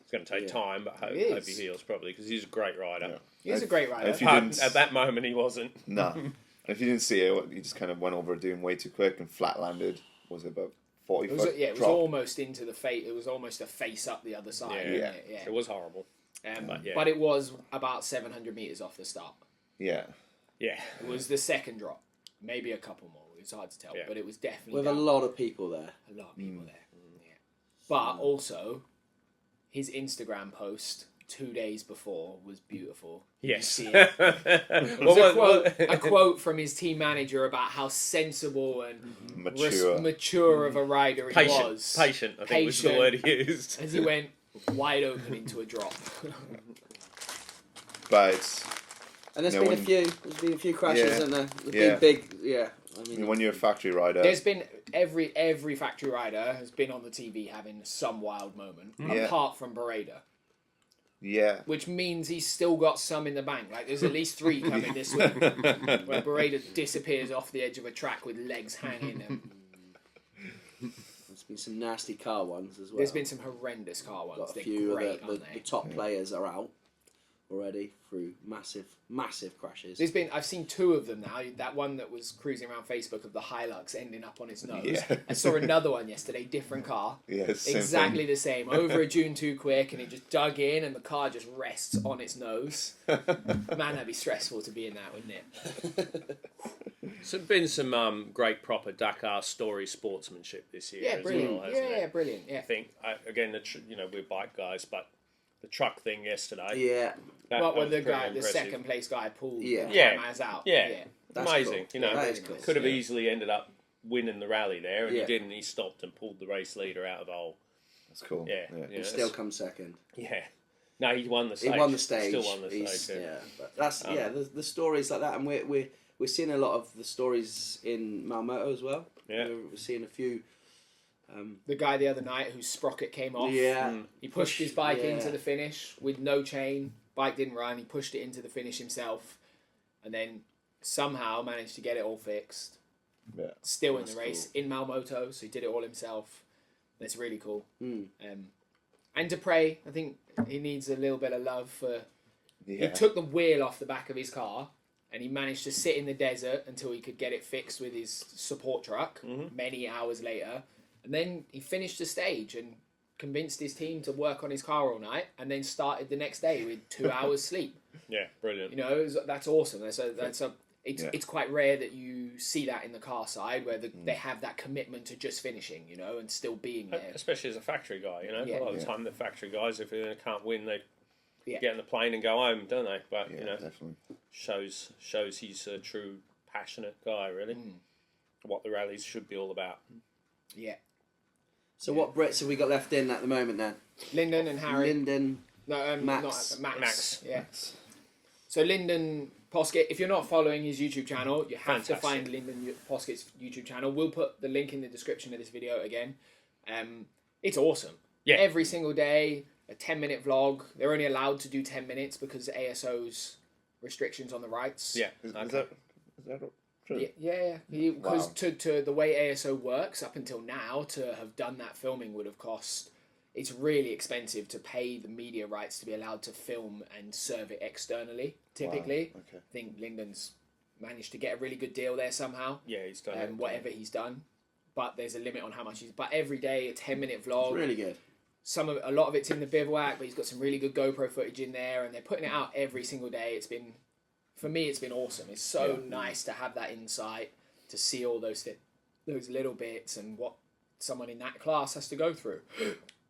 It's going to take time, but I hope he heals properly because he's a great rider. Yeah. He's a great rider. If you But didn't, at that moment, he wasn't. nah. And if you didn't see it, he just kind of went over doing way too quick and flat landed. Was it about 40 It was, foot it was drop? almost into the face. It was almost a face up the other side. Yeah. Wasn't it? Yeah. It was horrible. But it was about 700 metres off the start. Yeah. Yeah. It was the second drop. Maybe a couple more. It's hard to tell. Yeah. But it was definitely With a down. lot of people there. A lot of people there. Yeah. But also, his Instagram post 2 days before was beautiful. Yes. You see it? It was a quote from his team manager about how sensible and mature of a rider he was. Patient, I think was the word he used. As he went wide open into a drop. But it's, And there's You know, been a few. There's been a few crashes, Yeah. hasn't there? There's Yeah. been big. Yeah. I mean, when you're a factory rider, There's been every factory rider has been on the TV having some wild moment, Yeah. apart from Bereda, yeah, which means he's still got some in the bank. Like there's at least 3 coming this week, where Bereda disappears off the edge of a track with legs hanging. And there's been some nasty car ones as well. there's been some horrendous car ones. Got a They're few great, of aren't the they? top players are out already through massive crashes. I've seen 2 of them now. That one that was cruising around Facebook of the Hilux ending up on its nose. Yeah. I saw another one yesterday, different car. yeah, same Exactly thing. the same. Over a dune too quick, and it just dug in, and the car just rests on its nose. Man, that'd be stressful to be in that, wouldn't it? There's been some great proper Dakar story sportsmanship this year. Yeah, as brilliant. well, hasn't Yeah, it? brilliant. I Yeah. think again, we're bike guys, but the truck thing yesterday. Yeah. But when was the pretty guy, the impressive. second place guy pulled Yeah. the Kamaz out. Yeah. That's Amazing. cool. Yeah, that is cool. could have Yeah. easily ended up winning the rally there, and Yeah. he didn't. He stopped and pulled the race leader out of the hole. That's cool. Yeah, yeah. yeah. He still come second. Yeah. No, he won the stage. He won the stage. Still won the He's- stage. Yeah. Yeah, but that's the stories like that, and we're seeing a lot of the stories in Malmoto as well. Yeah. We're seeing a few. The guy the other night whose sprocket came off. Yeah, He pushed his bike Yeah. into the finish with no chain. Bike didn't run. He pushed it into the finish himself, and then somehow managed to get it all fixed. Yeah. Still in That's the race in Malmoto, so he did it all himself. That's really cool. Mm. And Dupre, I think he needs a little bit of love for. Yeah. He took the wheel off the back of his car, and he managed to sit in the desert until he could get it fixed with his support truck. Many hours later, and then he finished the stage and convinced his team to work on his car all night, and then started the next day with 2 hours sleep. Yeah, brilliant. You know, that's awesome. It's quite rare that you see that in the car side where they have that commitment to just finishing, you know, and still being there. Especially as a factory guy, you know. Yeah. A lot of the time, the factory guys, if they can't win, they Yeah. get in the plane and go home, don't they? But Yeah, you know, definitely. shows he's a true passionate guy, really. What the rallies should be all about. Yeah. So what Brits have we got left in at the moment then? Lyndon and Harry. Lyndon. No, Max. not Max. Max. Yeah. So Lyndon Poskett, if you're not following his YouTube channel, you have to Fantastic. find Lyndon Poskett's YouTube channel. We'll put the link in the description of this video again. It's awesome. Yeah. Every single day, a 10-minute vlog. They're only allowed to do 10 minutes because ASO's restrictions on the rights. Yeah. Is Okay. that true? Yeah. Because Wow. to the way ASO works up until now, to have done that filming would have cost. It's really expensive to pay the media rights to be allowed to film and serve it externally. Typically, Wow, okay. I think Lyndon's managed to get a really good deal there somehow. Yeah, he's done it. Whatever he's done, but there's a limit on how much he's. But every day, a 10-minute vlog. It's really good. A lot of it's in the bivouac, but he's got some really good GoPro footage in there, and they're putting it out every single day. For me, it's been awesome. It's so nice to have that insight, to see all those little bits and what someone in that class has to go through.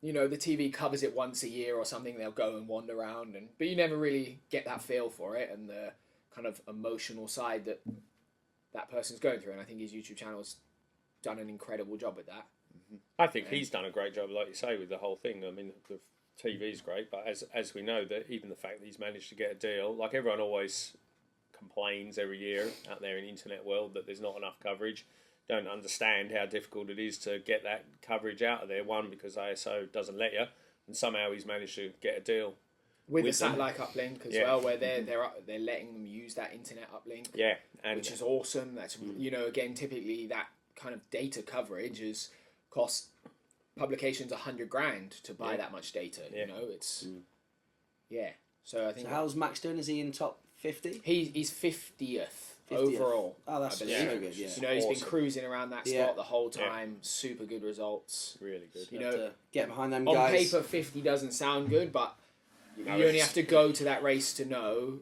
You know, the TV covers it once a year or something. They'll go and wander around, but you never really get that feel for it and the kind of emotional side that person's going through. And I think his YouTube channel's done an incredible job with that. I think he's done a great job, like you say, with the whole thing. I mean, the TV's great, but as we know, that even the fact that he's managed to get a deal, like everyone always complains every year out there in the internet world that there's not enough coverage. Don't understand how difficult it is to get that coverage out of there. One, because ASO doesn't let you, and somehow he's managed to get a deal With the with them. satellite uplink as Yeah. well, where they're letting them use that internet uplink. Yeah, and Which is awesome. That's you know, again, typically that kind of data coverage is cost publications $100,000 to buy that much data. Yeah. You know, it's So I think So how's Max doing? Is he in top 50? he's 50th 50th. overall. Oh, that's I so believe. good. Yeah. You know, he's been Awesome. cruising around that spot Yeah. the whole Yeah. time. Super good results. really good. You Have know, to get behind them on guys. paper 50 doesn't sound good, but you No, only it's- have to go to that race to know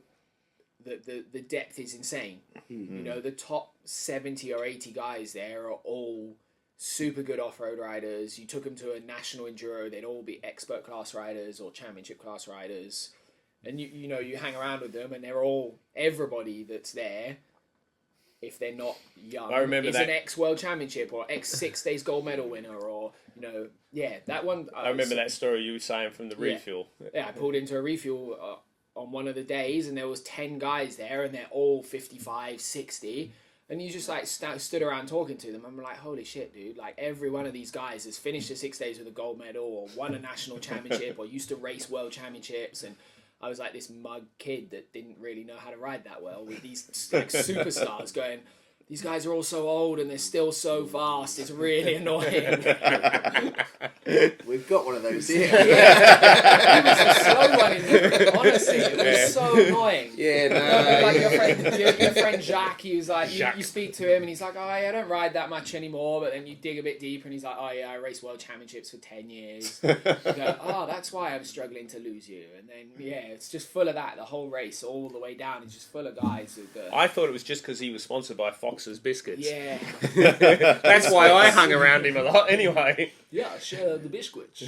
that the depth is insane. Mm-hmm. You know, the top 70 or 80 guys there are all super good off-road riders. You took them to a national enduro, they'd all be expert class riders or championship class riders. And you know, you hang around with them and they're all, everybody that's there, if they're not young, I remember is that- an ex-world championship or ex-6 days gold medal winner, or, you know, that one. I remember that story you were saying from the Yeah. refuel. Yeah, I pulled into a refuel on one of the days, and there was 10 guys there, and they're all 55, 60, and you just like stood around talking to them. I'm like, holy shit, dude! Like every one of these guys has finished the 6 days with a gold medal, or won a national championship, or used to race world championships, and I was like this mug kid that didn't really know how to ride that well with these like superstars going. These guys are all so old and they're still so fast. It's really annoying. We've got one of those here. It was a slow one in there. Honestly, it was so annoying. Yeah, No, like no. your friend Jacques, he was like, Jacques. you speak to him and he's like, oh yeah, I don't ride that much anymore. But then you dig a bit deeper and he's like, oh yeah, I raced world championships for 10 years. You go, oh, that's why I'm struggling to lose you. And then, it's just full of that. The whole race, all the way down, is just full of guys with the... I thought it was just because he was sponsored by Fox's Biscuits. Yeah. That's why I hung around him a lot anyway. Yeah, share the biscuits.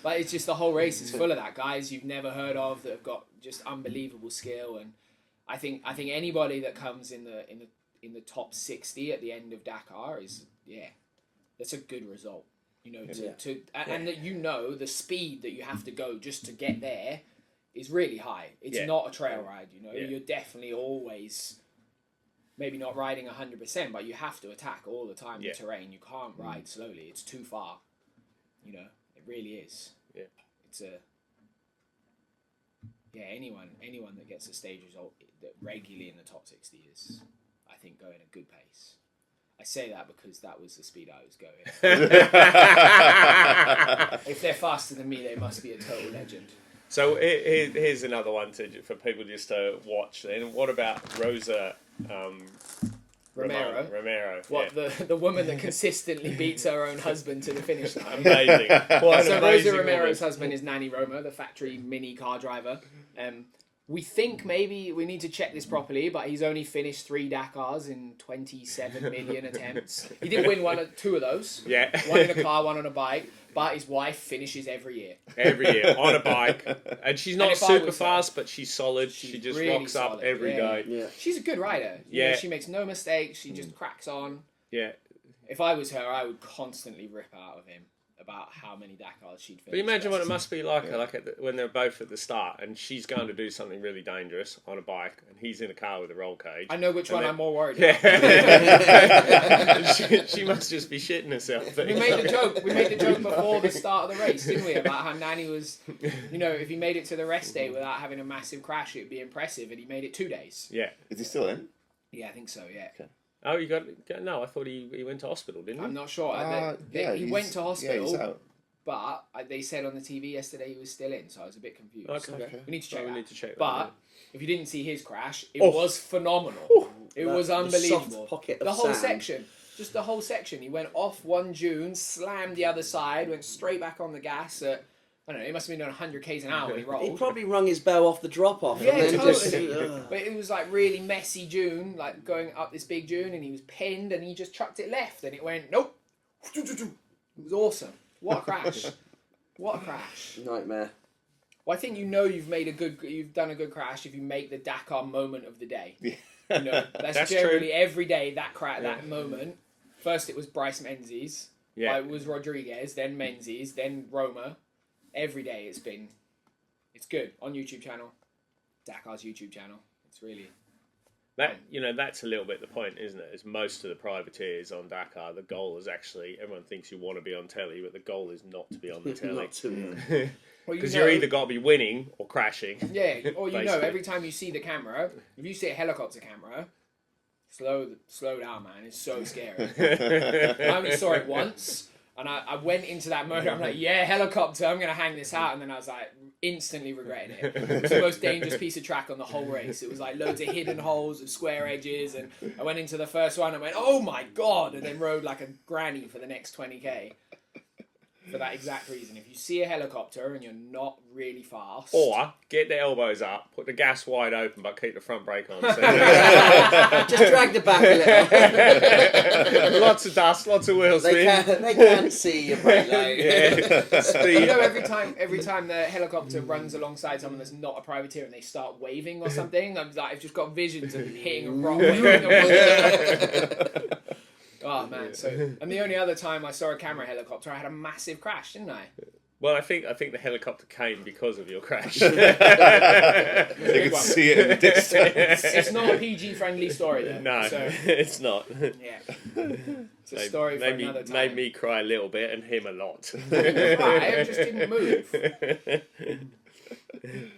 But it's just the whole race is full of that. Guys you've never heard of that have got just unbelievable skill, and I think anybody that comes in the top 60 at the end of Dakar is that's a good result. You know, and that, you know, the speed that you have to go just to get there is really high. It's not a trail ride, you know. Yeah. You're definitely always maybe not riding 100%, but you have to attack all the time the terrain. You can't ride slowly. It's too far. You know, it really is. Yeah. It's anyone that gets a stage result that regularly in the top 60 is, I think, going a good pace. I say that because that was the speed I was going. If they're faster than me, they must be a total legend. So here's another one for people just to watch. Then what about Rosa Romero? What, the woman that consistently beats her own husband to the finish line? Amazing. What an So amazing Rosa Romero's woman. husband is Nanny Roma, the factory mini car driver. We think maybe we need to check this properly, but he's only finished 3 Dakars in 27 million attempts. He did win 2 of those. Yeah. One in a car, one on a bike. But his wife finishes every year. Every year on a bike, and she's not if I super was her, fast, but she's solid. She just really rocks up solid, every yeah. day. Yeah. She's a good rider. You Yeah. know, she makes no mistakes. She just cracks on. Yeah. If I was her, I would constantly rip out of him about how many Dakars she'd finish. But imagine what it versus must be like, when they're both at the start, and she's going to do something really dangerous on a bike, and he's in a car with a roll cage. I know which And one then- I'm more worried about. Yeah. she must just be shitting herself. We made the joke. We made the joke before the start of the race, didn't we? About how Nanny was, you know, if he made it to the rest day without having a massive crash, it'd be impressive, and he made it 2 days. Yeah. Is he still in? Yeah, I think so. Yeah, Oh, you got no? I thought he went to hospital, didn't he? I'm not sure. He he's- went to Yeah, hospital, he's out. but they said on the TV yesterday he was still in, so I was a bit confused. Okay. We need to check. Well, we that. need to check that, But if you didn't see his crash, it Oh. was phenomenal. It That was unbelievable. soft pocket of The whole sand. section. Just the whole section. He went off one dune, slammed the other side, went straight back on the gas at, I don't know, he must have been doing 100 k's an hour when he He rolled. probably rung his bell off the drop off. Yeah, and then totally. just, But it was like really messy dune, like going up this big dune, and he was pinned, and he just chucked it left, and it went, nope. It was awesome. What a crash. What a crash. nightmare. Well, I think you've done a good crash if you make the Dakar moment of the day. Yeah. You know, that's True. generally every day that moment. First it was Bryce Menzies. Yeah. It was Rodriguez, then Menzies, then Roma. Every day it's good on YouTube channel, Dakar's YouTube channel. It's really That's a little bit the point, isn't it? Is most of the privateers on Dakar, the goal is actually everyone thinks you want to be on telly, but the goal is not to be on the telly. Not to- Because you're either got to be winning or crashing. Yeah, or you know, Basically. every time you see the camera, if you see a helicopter camera, slow down, man. It's so scary. I only saw it once, and I went into that mode. I'm like, yeah, helicopter. I'm gonna hang this out, and then I was like, instantly regretted it. It was the most dangerous piece of track on the whole race. It was like loads of hidden holes and square edges, and I went into the first one and went, oh my god, and then rode like a granny for the next 20k. For that exact reason. If you see a helicopter and you're not really fast... Or get the elbows up, put the gas wide open, but keep the front brake on. So Just drag the back a little. lots of dust, lots of wheel They spin. can't see your brake light. Yeah, speed. You know, every time the helicopter runs alongside someone that's not a privateer and they start waving or something, I've just got visions of hitting a rock. Oh man! And the only other time I saw a camera helicopter, I had a massive crash, didn't I? Well, I think the helicopter came because of your crash. You can see it in the distance. It's not a PG-friendly story, though. No, So, it's not. yeah. It's a story for another time. Made me cry a little bit and him a lot. I just didn't move.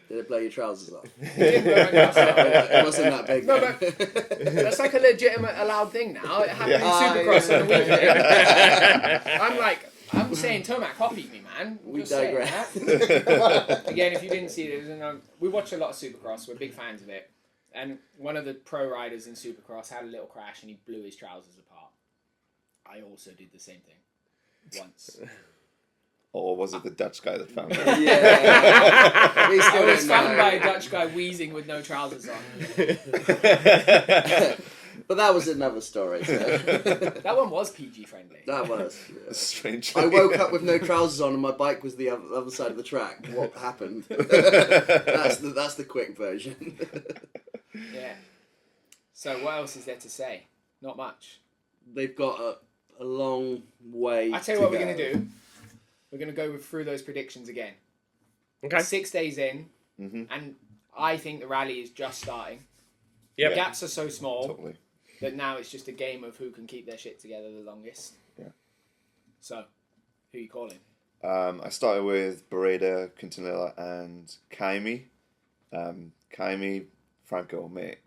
Did it blow your trousers off? It didn't blow my trousers off. It wasn't that big. No, then. but that's like a legitimate allowed thing now. It happened Yeah. in Supercross on the weekend. I'm saying Tomac copied me, man. We Just saying digress. that. Again, if you didn't see it, we watch a lot of Supercross. We're big fans of it. And one of the pro riders in Supercross had a little crash and he blew his trousers apart. I also did the same thing once. Or was it the Dutch guy that found it? Yeah. We I still was don't found by a know. Dutch guy wheezing with no trousers on. But that was another story. So. That one was PG friendly. That was. Yeah. Strangely. I woke up with no trousers on and my bike was the other side of the track. What happened? That's the quick version. Yeah. So what else is there to say? Not much. They've got a long way. I tell you what we're going to do. We're going to go through those predictions again. Okay. 6 days in, Mhm. and I think the rally is just starting. Yep. The gaps are so small Totally. that now it's just a game of who can keep their shit together the longest. Yeah. So, who are you calling? I started with Beretta, Quintanilla, and Kaimi. Kaimi, Franco, mate,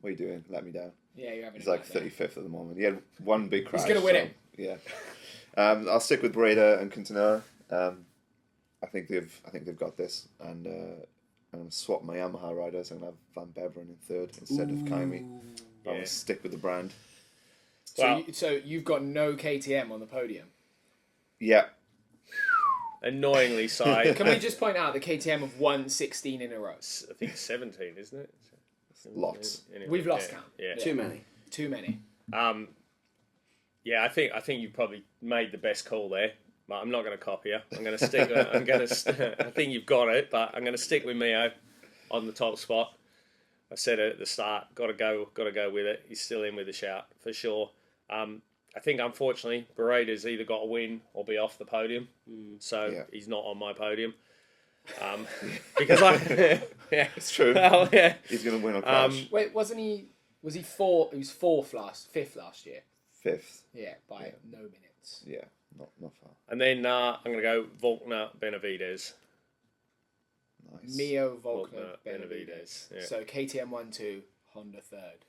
what are you doing? Let me down. Yeah, you're having He's him like out there. 35th at the moment. He had one big crash. He's going to win it. Yeah. I'll stick with Breda and Quintana. I think they've got this, and I'm going to swap my Yamaha riders. I'm going to have Van Beveren in third instead of Kaimi. I'm going to stick with the brand. So you've got no KTM on the podium. Yeah. Annoyingly, side. Can we just point out that KTM have won 16 in a row? I think 17, isn't it? Lots. Anyway, We've lost count. Yeah. Too many. Too many. Yeah, I think you probably made the best call there. But I'm not going to copy you. I'm going to stick. I think you've got it, but I'm going to stick with Mio on the top spot. I said it at the start. Got to go with it. He's still in with a shout for sure. I think unfortunately, Bereda's either got to win or be off the podium. So he's not on my podium. Because yeah, It's true. Well, yeah. He's going to win or crash. Wait, wasn't he? Was he fourth? He was fifth last year. 5th. Yeah, by no minutes. Yeah, not far. And then I'm going to go Volkner Benavides. Nice. Mio, Volkner, Volkner, Benavides. yeah. So KTM 1-2, Honda third.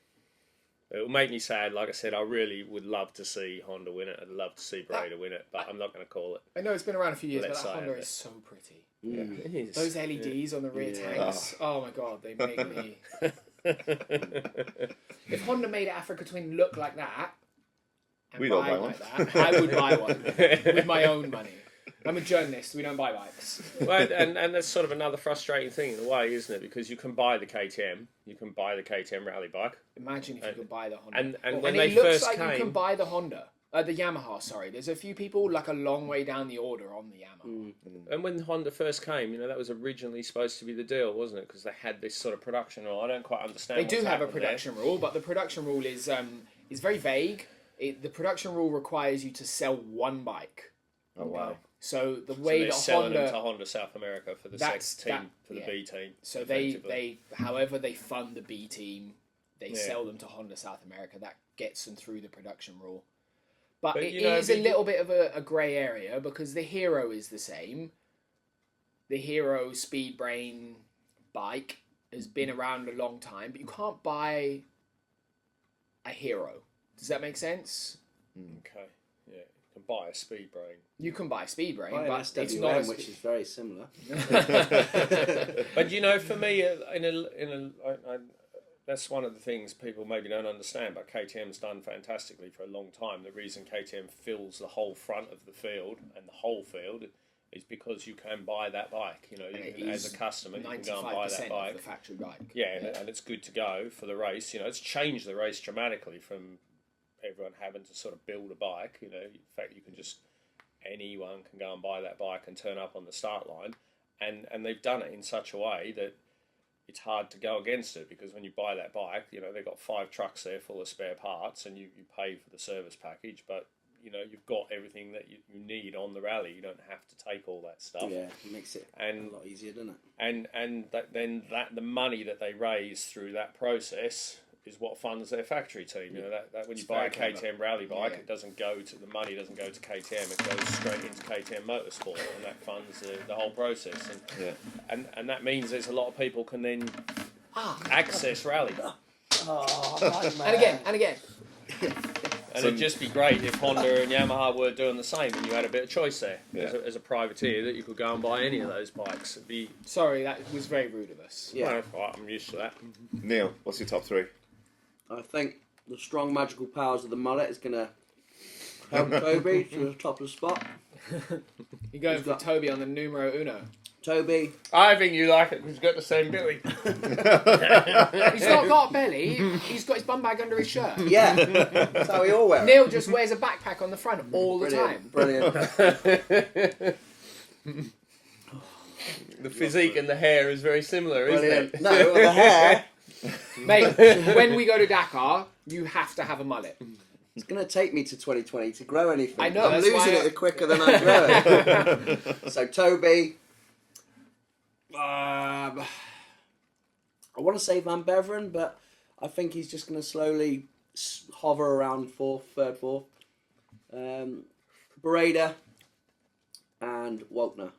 It will make me sad. Like I said, I really would love to see Honda win it. I'd love to see Breda win it, but I'm not going to call it. I know it's been around a few years, Let's but that say Honda it. is so pretty. It is. Those LEDs on the rear tanks. Oh my god, they make me. If Honda made Africa Twin look like that, and We don't ride buy like that, I would buy one with my own money. I'm a journalist. We don't buy bikes. Well, and that's sort of another frustrating thing in a way, isn't it? Because you can buy the KTM, rally bike. Imagine if you could buy the Honda. And when it they looks first like came, you can buy the Honda, the Yamaha. Sorry, there's a few people like a long way down the order on the Yamaha. and when Honda first came, that was originally supposed to be the deal, wasn't it? Because they had this sort of production rule. I don't quite understand. They do what's have a happened production rule, but the production rule is very vague. The production rule requires you to sell one bike. Oh, wow. So the there. way So they're that selling Honda, them to Honda South America for the B team. so effectively. however they fund the B team, they Yeah. sell them to Honda South America. That gets them through the production rule. But it you know, is a little bit of a grey area because the Hero is the same. The Hero Speed Brain bike has been around a long time, but you can't buy a Hero. Does that make sense? Okay, yeah, you can buy a Speed Brain. You can buy Speed Brain, Buy an but SWM, it's not as which is very similar. But for me, that's one of the things people maybe don't understand. But KTM's done fantastically for a long time. The reason KTM fills the whole front of the field and the whole field is because you can buy that bike. You can, as a customer, you can go and buy that 95% bike. of the factory bike. Yeah, and it's good to go for the race. It's changed the race dramatically from everyone having to sort of build a bike. In fact, you can anyone can go and buy that bike and turn up on the start line, and they've done it in such a way that it's hard to go against it, because when you buy that bike, they've got 5 trucks there full of spare parts, and you pay for the service package, but you've got everything that you need on the rally. You don't have to take all that stuff. Yeah, it makes it a lot easier, doesn't it? And the money that they raise through that process is what funds their factory team. That when you buy a KTM rally bike, it doesn't go to the money doesn't go to KTM. It goes straight into KTM Motorsport, and that funds the whole process. And that means there's a lot of people can then access rally. And again. And it'd just be great if Honda and Yamaha were doing the same, and you had a bit of choice there as a privateer, that you could go and buy any of those bikes. It'd be Sorry, that was very rude of us. Yeah. well, I'm used to that. Neil, what's your top 3? I think the strong magical powers of the mullet is going to help Toby to the top of the spot. You're going for Toby on the numero uno. Toby. I think you like it because he's got the same belly. He's not got a belly. He's got his bum bag under his shirt. Yeah, that's how we all wear it. Neil just wears a backpack on the front all the time. Brilliant. The physique and the hair is very similar, isn't Brilliant. it? No, the hair. Mate, when we go to Dakar, you have to have a mullet. It's going to take me to 2020 to grow anything. I know, I'm that's losing why it quicker than I grow it. So Toby. I want to say Van Beveren, but I think he's just going to slowly hover around third, fourth. Bereda and Walkner.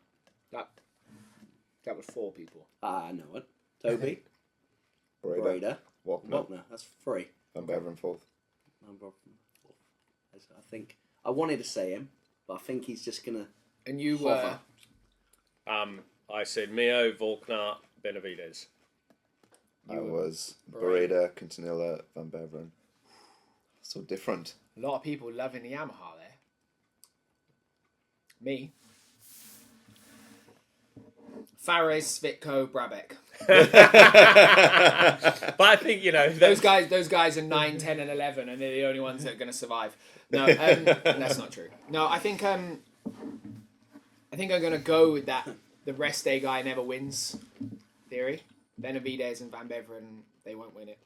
That was 4 people. No one. Toby, Breda. Bereda, Walkner. Walkner. That's 3. Van Beveren fourth. I think I wanted to say him, but I think he's just gonna. And you hover. I said Mio, Volkner, Benavides. I was Bereda, Quintanilla, Van Beveren. So different. A lot of people loving the Yamaha there. Me. Fares, Svitko, Brabeck. But I think, you know, Those guys are 9, 10 and 11 and they're the only ones that are going to survive. No, that's not true. No, I think I'm going to go with that. The rest day guy never wins theory. Benavides and Van Beveren, they won't win it.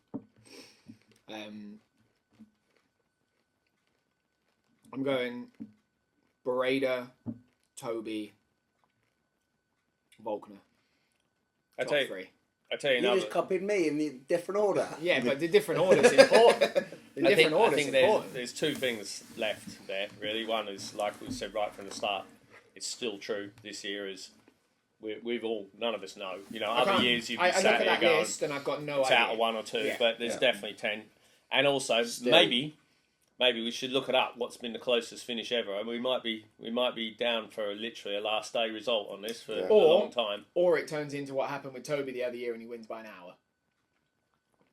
I'm going Bereda, Toby, Volkner. I Top tell you, three. I tell you You another. just copied me in the different order. Yeah, but the different order's important. The I different order's think important. there's two things left there, really. One is, like we said right from the start, it's still true this year, is we've all, none of us know. You know, other years you've been I look sat at here that going, list and I've got no it's idea. out of one or two, Yeah. but there's definitely 10. And also, Still. maybe we should look it up, what's been the closest finish ever. And we might be down for literally a last day result on this for a long time. Or it turns into what happened with Toby the other year and he wins by an hour.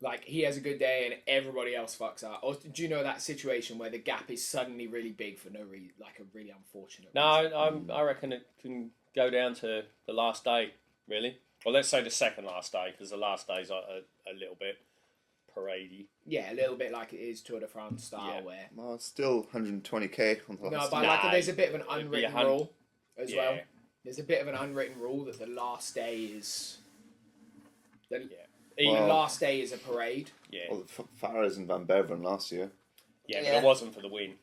Like, he has a good day and everybody else fucks up. Or do you know that situation where the gap is suddenly really big for no reason, like a really unfortunate reason? No, I reckon it can go down to the last day, really. Well, let's say the second last day, because the last day's a little bit paradey. Yeah, a little bit like it is Tour de France style where... Well, it's still 120k on the last. No, but like there's a bit of an it'd be unwritten rule as well. Yeah. There's a bit of an unwritten rule that the last day is... The Well- last day is a parade. Yeah, Well, Fares and Van Beveren last year. but Yeah. it wasn't for the win.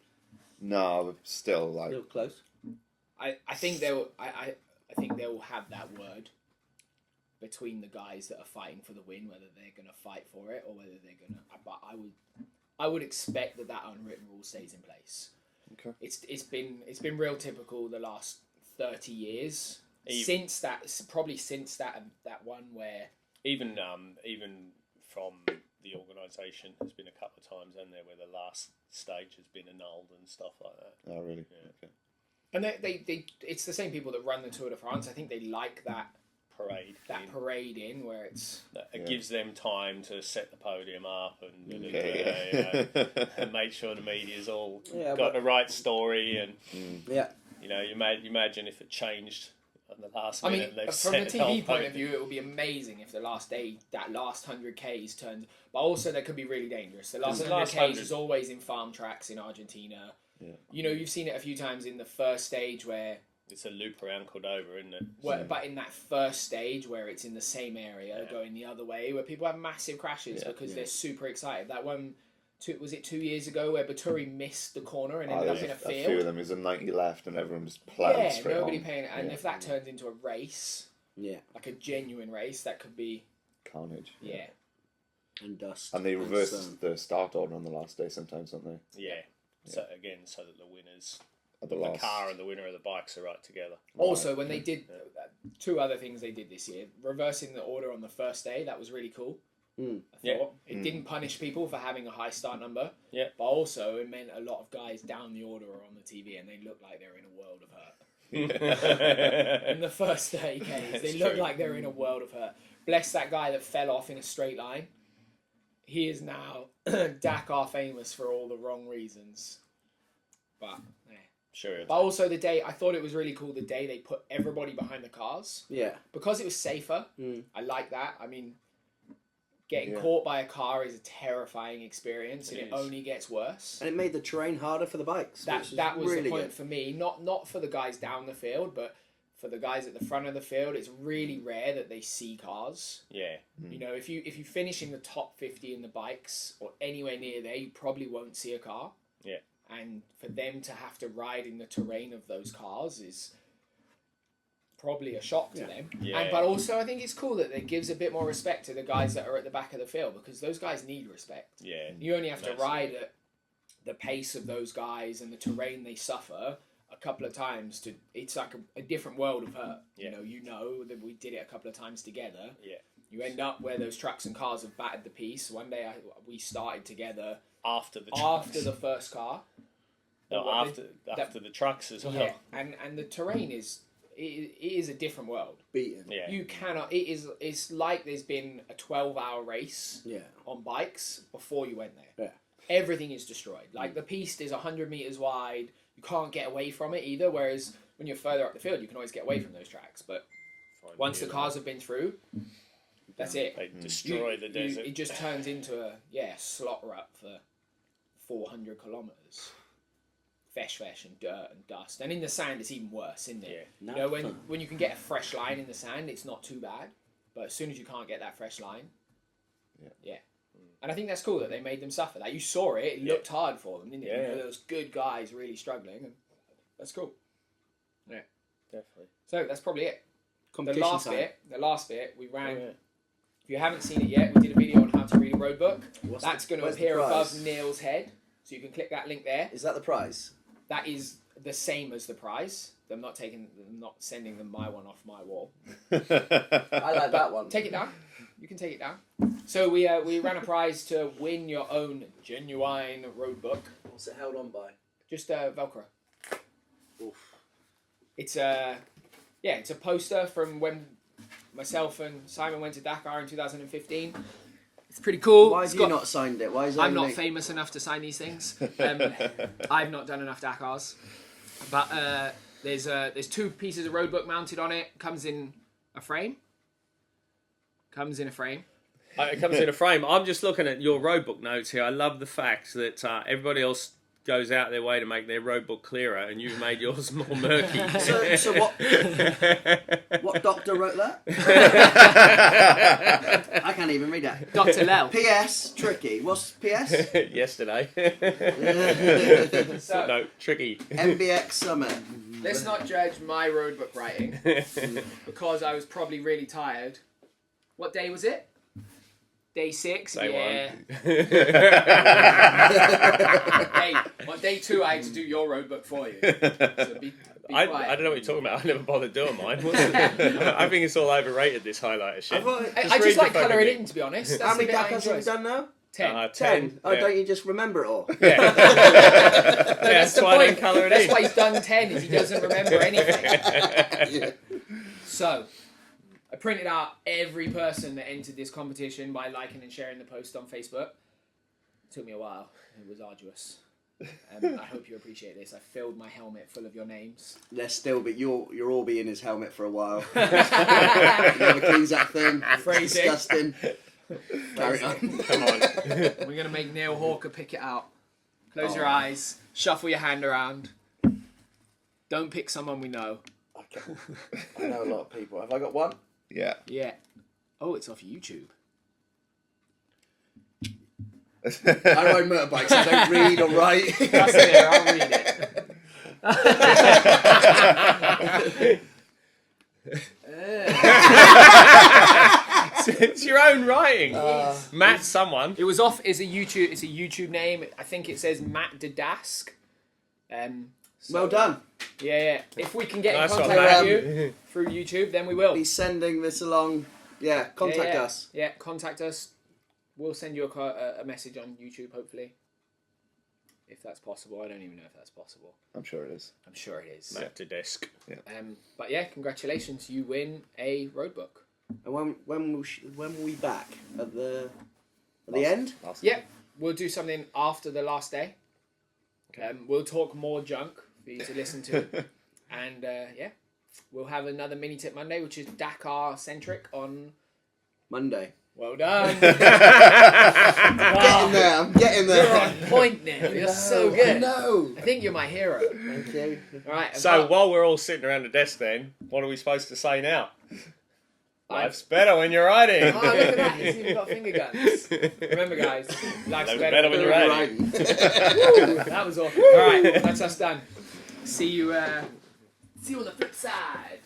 No, but still A like little close. I think they'll think they'll have that word between the guys that are fighting for the win, whether they're going to fight for it or whether they're going to. But I would expect that unwritten rule stays in place. Okay. It's been real typical the last 30 years Even- since that one where Even from the organisation, there's been a couple of times in there where the last stage has been annulled and stuff like that. Oh really? Yeah. Okay. and they it's the same people that run the Tour de France. I think they like that parade in where it's It gives them time to set the podium up and, Okay. and make sure the media's all Yeah, got but- the right story. And Yeah. you know, you imagine if it changed on the last I minute. mean, They've from a set the whole TV point of podium. view, it would be amazing if the last day, that last 100Ks turned... But also, that could be really dangerous. The last 100Ks is always in farm tracks in Argentina. Yeah. You know, you've seen it a few times in the first stage where... It's a loop around Cordova, isn't it? But in that first stage where it's in the same area, going the other way, where people have massive crashes because they're super excited. That one... was it 2 years ago where Baturi missed the corner and ended up in a A few of field? them. There's a 90 left, and everyone just plowed straight nobody on. paying... And if that turns into a race, Yeah. like a genuine race, that could be... Carnage. Yeah. And dust. And they reverse sun. the start order on the last day sometimes, don't they? Yeah. So again, so that the winners, At the last. car and the winner of the bikes are right together. Also, when they did two other things they did this year, reversing the order on the first day, that was really cool. Mm. I thought it didn't punish people for having a high start number. Yeah. But also, it meant a lot of guys down the order are on the TV and they look like they're in a world of hurt. In the first 30Ks, they It's look true. like they're in a world of hurt. Bless that guy that fell off in a straight line. He is now Dakar famous for all the wrong reasons. But Sure. But also the day, I thought it was really cool the day they put everybody behind the cars. Yeah. Because it was safer. Mm. I like that. I mean, getting Yeah. caught by a car is a terrifying experience and It it is. only gets worse. And it made the terrain harder for the bikes. That was really the point good. for me. Not for the guys down the field, but for the guys at the front of the field. It's really rare that they see cars. Yeah. You know, if you finish in the top 50 in the bikes or anywhere near there, you probably won't see a car. Yeah. And for them to have to ride in the terrain of those cars is probably a shock to them. Yeah. But also, I think it's cool that it gives a bit more respect to the guys that are at the back of the field because those guys need respect. Yeah. You only have to Massively. ride at the pace of those guys and the terrain they suffer a couple of times to. It's like a different world of hurt. Yeah. You know that we did it a couple of times together. Yeah. You end up where those trucks and cars have battered the piece. One day we started together After the after the first car. No, What after the trucks as well. Yeah, and the terrain is it is a different world. Beaten. Yeah. You cannot. It's like there's been a 12-hour race Yeah. on bikes before you went there. Yeah. Everything is destroyed. Like the piste is 100 meters wide. You can't get away from it either. Whereas when you're further up the field, you can always get away from those tracks. But once the cars have been through, that's it. They destroy the desert. It just turns into a slot rut for 400 kilometers. Fesh and dirt and dust, and in the sand it's even worse, isn't it? Yeah. You know, when you can get a fresh line in the sand, it's not too bad. But as soon as you can't get that fresh line, yeah. And I think that's cool that they made them suffer. Like you saw it, it looked hard for them, didn't it? Yeah. You know, those good guys really struggling, and that's cool. Yeah, Definitely. so that's probably it. The Competition last bit, we ran. Oh, yeah. If you haven't seen it yet, we did a video on how to read a road book. That's going to where's the appear prize? above Neil's head, so you can click that link there. Is that the prize? That is the same as the prize. I'm not sending them my one off my wall. I like that one. Take it down. You can take it down. So we ran a prize to win your own genuine road book. What's it held on by? Just Velcro. Oof. It's a poster from when myself and Simon went to Dakar in 2015. It's pretty cool. Why have you not signed it? Why is I'm not famous enough to sign these things. I've not done enough Dakars. But there's 2 pieces of road book mounted on it. Comes in a frame. It comes in a frame. Uh, I'm just looking at your roadbook notes here. I love the fact that everybody else goes out their way to make their roadbook clearer, and you've made yours more murky. So what doctor wrote that? I can't even read that. Dr. Lel. P.S. Tricky. What's P.S.? Yesterday. So, No, tricky. MBX Summit. let's not judge my road book writing because I was probably really tired. What day was it? Day 6. Day yeah. one. On day 2, I had to do your road book for you. So be I quiet. don't know what you're talking about. I never bothered doing mine. I think it's all overrated, this highlighter shit. I just read like the fucking colouring it thing. in, to be honest. How That's many the bit I Dakars have enjoy. you done now? 10. 10. Oh, Yeah. don't you just remember it all? Yeah. That's the why I point. didn't colour it That's in. why he's done 10, is he doesn't remember anything. So, I printed out every person that entered this competition by liking and sharing the post on Facebook. It took me a while. It was arduous. I hope you appreciate this. I filled my helmet full of your names. There's still, but you'll all be in his helmet for a while. He never cleans that thing. It's Phrasing. disgusting. Carry on. Come on. We're going to make Neil Hawker pick it out. Close your eyes. Shuffle your hand around. Don't pick someone we know. Okay. I know a lot of people. Have I got one? Yeah. Yeah. Oh, it's off YouTube. I ride motorbikes. I don't read or write. That's there. I'll read it. It's your own writing. Matt someone. It was off. It's a YouTube name. I think it says Matt Dadask. Well done. Yeah. If we can get Nice in one, contact Matt. with you through YouTube, then we will. Be sending this along. Yeah, contact Yeah. us. Yeah, contact us. We'll send you a message on YouTube, hopefully. If that's possible. I don't even know if that's possible. I'm sure it is. I'm sure it is. Matt to desk. But yeah, congratulations. You win a road book. And when will we back at the end? Last Yeah, we'll do something after the last day. We'll talk more junk for you to listen to. And yeah, we'll have another Mini Tip Monday, which is Dakar centric on Monday. Well done. Getting there. I'm getting there. You're on point now. You're so good. No. I think you're my hero. Thank you. All right. So while we're all sitting around the desk then, what are we supposed to say now? Life's better when you're riding. Oh, look at that. He's even got finger guns. Remember, guys, life's better when you're riding. That was awesome. All right, that's us done. See you on the flip side.